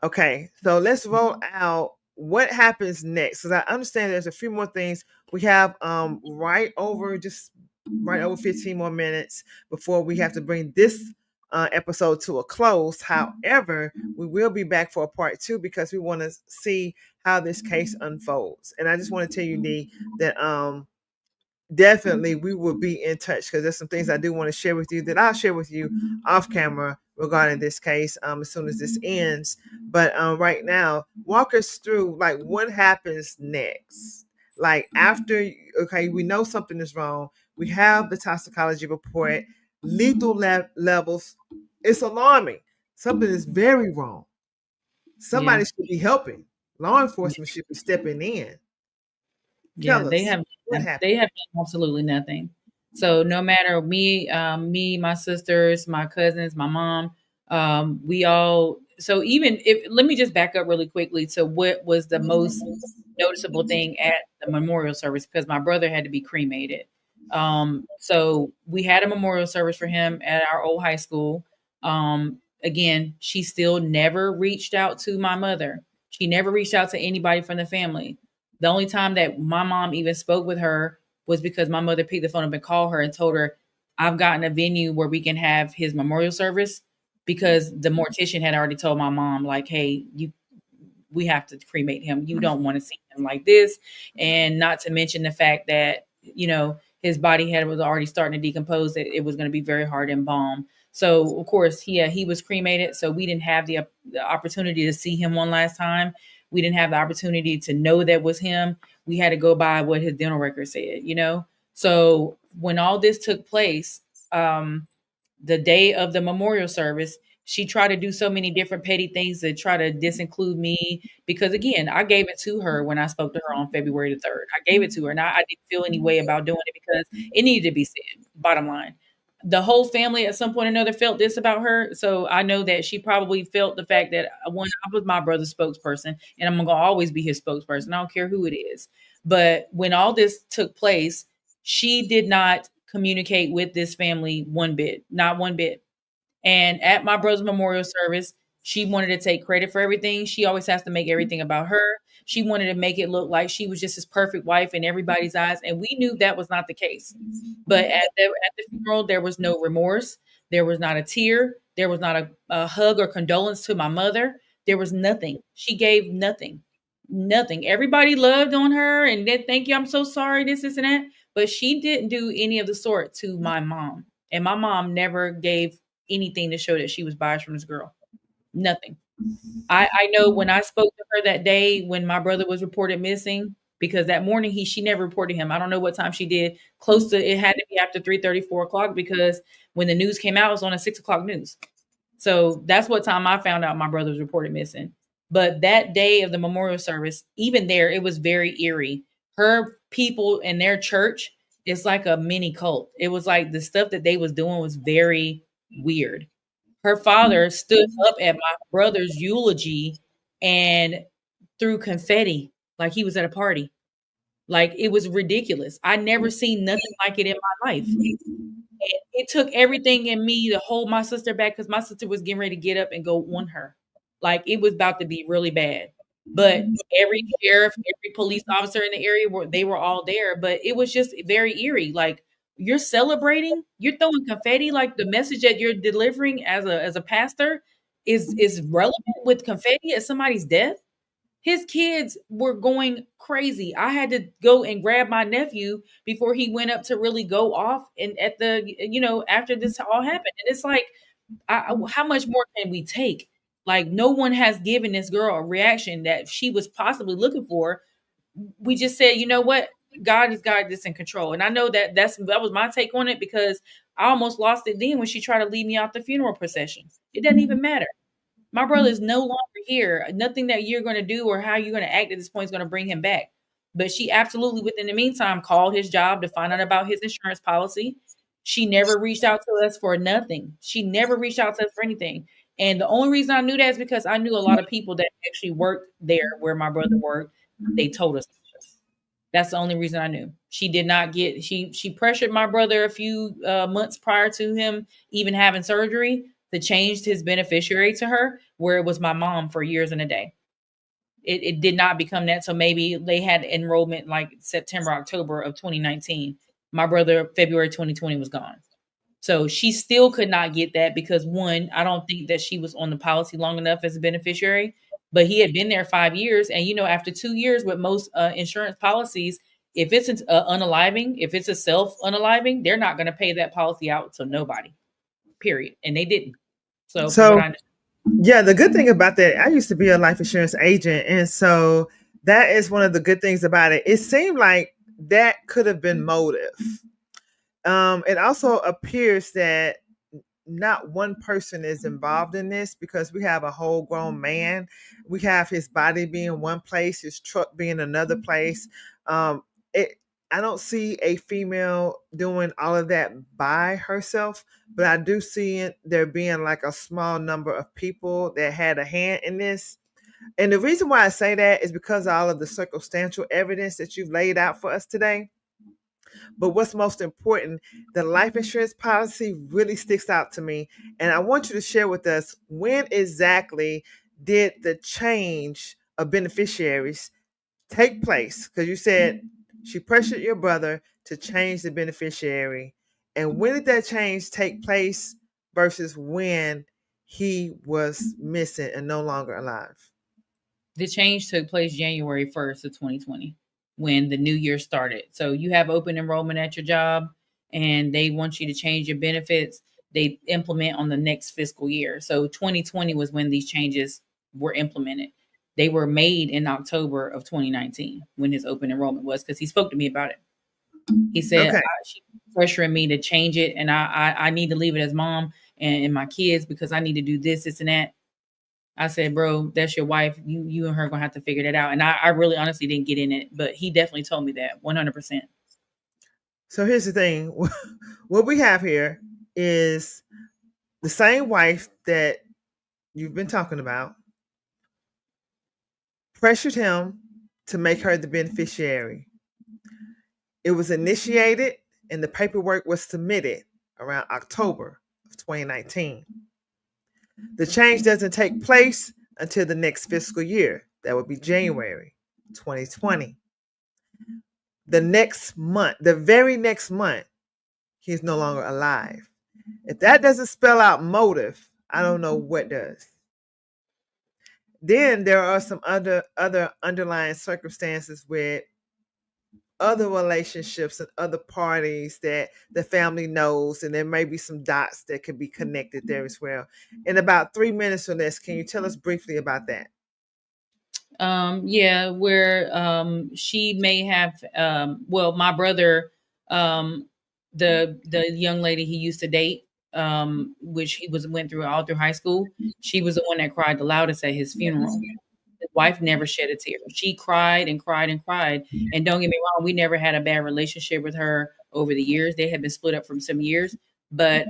Okay, so let's roll out what happens next. Because I understand there's a few more things. We have right over 15 more minutes before we have to bring this episode to a close. However, we will be back for a part 2 because we want to see how this case unfolds. And I just want to tell you, Dee, that definitely we will be in touch because there's some things I do want to share with you that I'll share with you off camera regarding this case as soon as this ends. But right now, walk us through like what happens next. Like after, okay, we know something is wrong. We have the toxicology report, lethal levels. It's alarming. Something is very wrong. Somebody should be helping. Law enforcement should be stepping in. Yeah, Tell us they have what happened. they have done absolutely nothing. So no matter me, my sisters, my cousins, my mom, we all. So even if, let me just back up really quickly to what was the most noticeable thing at the memorial service, because my brother had to be cremated. So we had a memorial service for him at our old high school. Again, she still never reached out to my mother. She never reached out to anybody from the family. The only time that my mom even spoke with her was because my mother picked the phone up and called her and told her, I've gotten a venue where we can have his memorial service, because the mortician had already told my mom, like, hey, we have to cremate him. You don't want to see him like this. And not to mention the fact that, his body was already starting to decompose. It was going to be very hard to embalm. So of course, he was cremated. So we didn't have the opportunity to see him one last time. We didn't have the opportunity to know that was him. We had to go by what his dental record said. So when all this took place, the day of the memorial service, she tried to do so many different petty things to try to disinclude me, because again, I gave it to her when I spoke to her on February the 3rd. I gave it to her, and I didn't feel any way about doing it because it needed to be said. Bottom line, the whole family at some point or another felt this about her. So I know that she probably felt the fact that when I was my brother's spokesperson, and I'm going to always be his spokesperson, I don't care who it is. But when all this took place, she did not communicate with this family one bit, not one bit. And at my brother's memorial service, she wanted to take credit for everything. She always has to make everything about her. She wanted to make it look like she was just his perfect wife in everybody's eyes. And we knew that was not the case. But at the funeral, there was no remorse. There was not a tear. There was not a hug or condolence to my mother. There was nothing. She gave nothing. Nothing. Everybody loved on her and then, thank you, I'm so sorry, this, and that. But she didn't do any of the sort to my mom. And my mom never gave anything to show that she was biased from this girl. Nothing. I know when I spoke to her that day when my brother was reported missing, because that morning she never reported him. I don't know what time she did. Close to, it had to be after 3:30, 4 o'clock, because when the news came out, it was on a 6 o'clock news. So that's what time I found out my brother was reported missing. But that day of the memorial service, even there, it was very eerie. Her people in their church, it's like a mini cult. It was like the stuff that they was doing was very weird. Her father stood up at my brother's eulogy and threw confetti like he was at a party. Like, it was ridiculous. I never seen nothing like it in my life. And it took everything in me to hold my sister back, because my sister was getting ready to get up and go on her. Like, it was about to be really bad. But every sheriff, every police officer in the area, they were all there. But it was just very eerie. Like, you're celebrating, you're throwing confetti, like the message that you're delivering as a pastor is relevant with confetti at somebody's death. His kids were going crazy. I had to go and grab my nephew before he went up to really go off, and after this all happened. And it's like, how much more can we take? Like, no one has given this girl a reaction that she was possibly looking for. We just said, you know what? God has got this in control. And I know that that was my take on it, because I almost lost it then when she tried to lead me out the funeral procession. It doesn't even matter. My brother is no longer here. Nothing that you're going to do or how you're going to act at this point is going to bring him back. But she absolutely, within the meantime, called his job to find out about his insurance policy. She never reached out to us for nothing. She never reached out to us for anything. And the only reason I knew that is because I knew a lot of people that actually worked there where my brother worked. They told us. That's the only reason I knew. She did not get, she pressured my brother a few months prior to him even having surgery to change his beneficiary to her, where it was my mom for years and a day. It did not become that. So maybe they had enrollment like September, October of 2019. My brother, February 2020, was gone. So she still could not get that because, one, I don't think that she was on the policy long enough as a beneficiary, but he had been there 5 years. And, after 2 years with most insurance policies, if it's an unaliving, if it's a self-unaliving, they're not going to pay that policy out to nobody, period. And they didn't. So yeah, the good thing about that, I used to be a life insurance agent. And so that is one of the good things about it. It seemed like that could have been motive. It also appears that not one person is involved in this, because we have a whole grown man. We have his body being one place, his truck being another place. I don't see a female doing all of that by herself, but I do see there being like a small number of people that had a hand in this. And the reason why I say that is because of all of the circumstantial evidence that you've laid out for us today. But what's most important, the life insurance policy really sticks out to me. And I want you to share with us, when exactly did the change of beneficiaries take place? Because you said she pressured your brother to change the beneficiary. And when did that change take place versus when he was missing and no longer alive? The change took place January 1st of 2020 when the new year started. So you have open enrollment at your job and they want you to change your benefits. They implement on the next fiscal year. So 2020 was when these changes were implemented. They were made in October of 2019 when his open enrollment was, because he spoke to me about it. He said, Okay. she's pressuring me to change it, and I need to leave it as mom and my kids because I need to do this and that. I said, bro, that's your wife. You and her gonna have to figure that out. And I really honestly didn't get in it, but he definitely told me that 100%. So here's the thing. What we have here is the same wife that you've been talking about pressured him to make her the beneficiary. It was initiated and the paperwork was submitted around October of 2019. The change doesn't take place until the next fiscal year. That would be January 2020. The next month, the very next month, he's no longer alive. If that doesn't spell out motive, I don't know what does. Then there are some other underlying circumstances with other relationships and other parties that the family knows, and there may be some dots that could be connected there as well. In about 3 minutes or less, can you tell us briefly about that? Yeah, where she may have well, my brother, the young lady he used to date, which he went through all through high school, she was the one that cried the loudest at his funeral. His wife never shed a tear. She cried and cried and cried. And don't get me wrong, we never had a bad relationship with her over the years. They had been split up for some years. But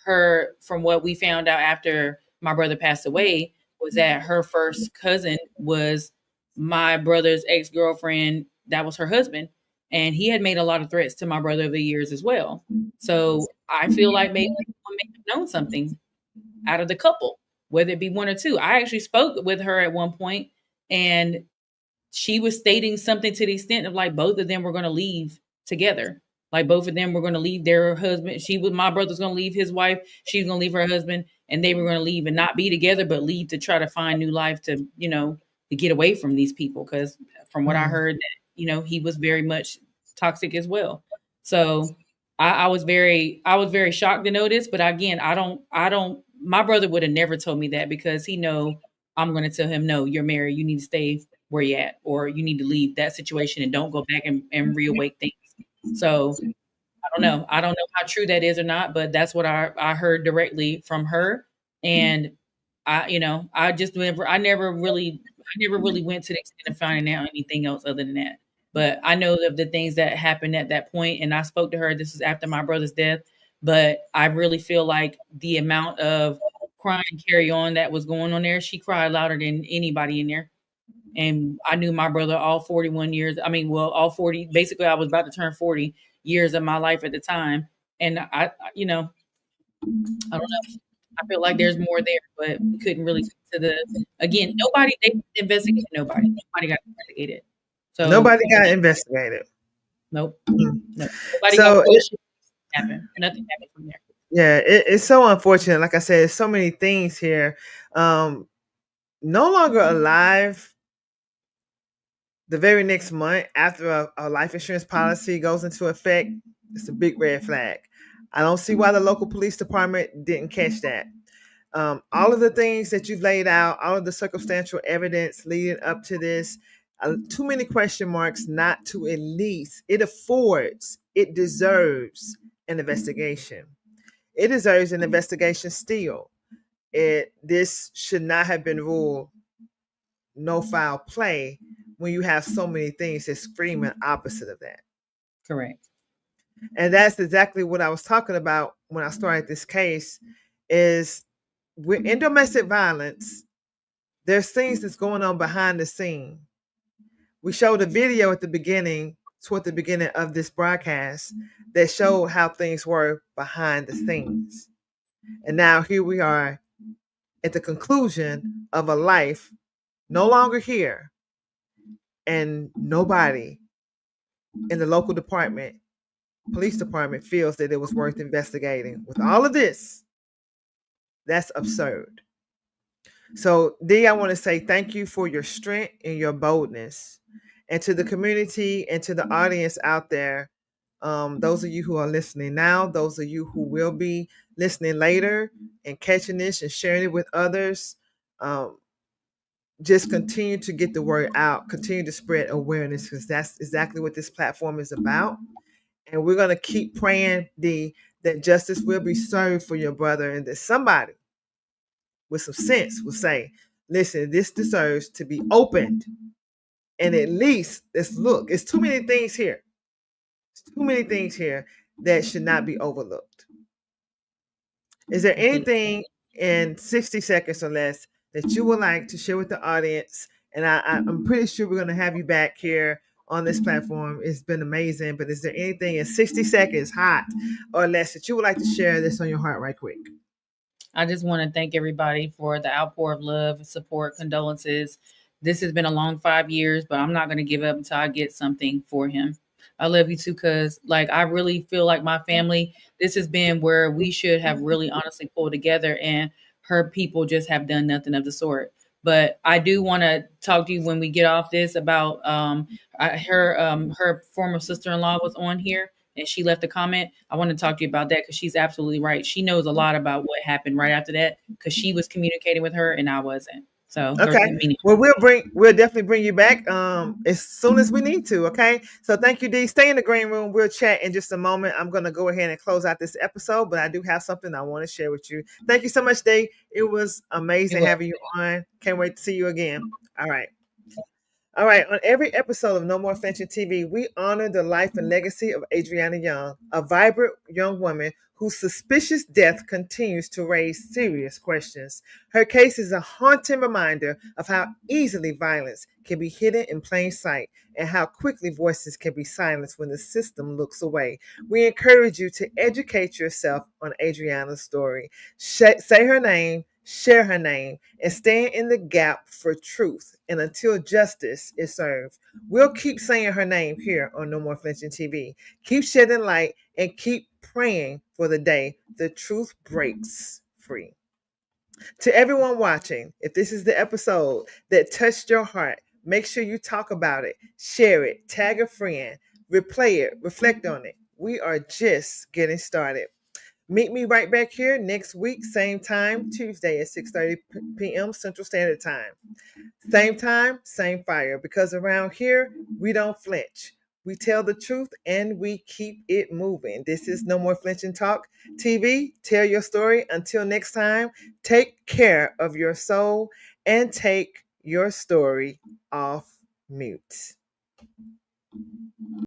her, from what we found out after my brother passed away, was that her first cousin was my brother's ex-girlfriend. That was her husband. And he had made a lot of threats to my brother over the years as well. So I feel like maybe someone may have known something out of the couple, whether it be one or two. I actually spoke with her at one point, and she was stating something to the extent of like both of them were going to leave together. Like both of them were going to leave their husband. My brother's going to leave his wife. She's going to leave her husband, and they were going to leave and not be together, but leave to try to find new life to, to get away from these people. Because from what I heard, that, he was very much toxic as well. So I was very shocked to know this. But again, my brother would have never told me that, because he know I'm going to tell him, no, you're married. You need to stay where you're at, or you need to leave that situation and don't go back and reawake things. So I don't know how true that is or not, but that's what I heard directly from her. And I never really went to the extent of finding out anything else other than that. But I know of the things that happened at that point, and I spoke to her. This was after my brother's death, but I really feel like the amount of crying carry on that was going on there, she cried louder than anybody in there. And I knew my brother all 41 years. I mean, well, all 40, basically I was about to turn 40 years of my life at the time. And I don't know. I feel like there's more there, but we couldn't really get to again, they investigated nobody. Nobody got investigated. So Nobody got investigated. Nope. Mm. No. Nobody So got questioned. Nothing happened from there. Yeah, it's so unfortunate. Like I said, there's so many things here. No longer alive the very next month after a life insurance policy goes into effect, it's a big red flag. I don't see why the local police department didn't catch that. All of the things that you've laid out, all of the circumstantial evidence leading up to this, too many question marks not to at least, it deserves an investigation. It deserves an investigation still. This should not have been ruled no foul play when you have so many things that screaming opposite of that. Correct. And that's exactly what I was talking about when I started this case. Is in domestic violence, there's things that's going on behind the scene. We showed a video at the beginning toward the beginning of this broadcast that showed how things were behind the scenes. And now here we are at the conclusion of a life no longer here, and nobody in the local department, police department, feels that it was worth investigating. With all of this, that's absurd. So, Dee, I want to say thank you for your strength and your boldness. And to the community and to the audience out there, those of you who are listening now, those of you who will be listening later and catching this and sharing it with others, just continue to get the word out, continue to spread awareness, because that's exactly what this platform is about. And we're going to keep praying, Dee, that justice will be served for your brother, and that somebody with some sense will say, listen, this deserves to be opened. And at least let's look. It's too many things here. It's too many things here that should not be overlooked. Is there anything in 60 seconds or less that you would like to share with the audience? And I'm pretty sure we're going to have you back here on this platform. It's been amazing. But is there anything in 60 seconds, hot or less, that you would like to share that's on your heart right quick? I just want to thank everybody for the outpour of love, support, condolences. This has been a long 5 years, but I'm not going to give up until I get something for him. I love you too, cuz like I really feel like my family, this has been where we should have really honestly pulled together, and her people just have done nothing of the sort. But I do want to talk to you when we get off this about her former sister-in-law was on here and she left a comment. I want to talk to you about that because she's absolutely right. She knows a lot about what happened right after that because she was communicating with her and I wasn't. So Okay. Well, we'll definitely bring you back as soon as we need to. Okay. So thank you, Dee. Stay in the green room. We'll chat in just a moment. I'm gonna go ahead and close out this episode, but I do have something I want to share with you. Thank you so much, Dee. It was amazing having you on. Can't wait to see you again. All right. All right, on every episode of No More Flinching TV, we honor the life and legacy of Adriana Young, a vibrant young woman whose suspicious death continues to raise serious questions. Her case is a haunting reminder of how easily violence can be hidden in plain sight and how quickly voices can be silenced when the system looks away. We encourage you to educate yourself on Adriana's story. Say her name, share her name, and stand in the gap for truth. And until justice is served, we'll keep saying her name here on No More Flinching TV. Keep shedding light and keep praying for the day the truth breaks free. To everyone watching, if this is the episode that touched your heart, make sure you talk about it, share it, tag a friend, replay it, reflect on it. We are just getting started. Meet me right back here next week, same time, Tuesday at 6:30 p.m. Central Standard Time. Same time, same fire, because around here, we don't flinch. We tell the truth and we keep it moving. This is No More Flinching Talk TV. Tell your story. Until next time, take care of your soul and take your story off mute.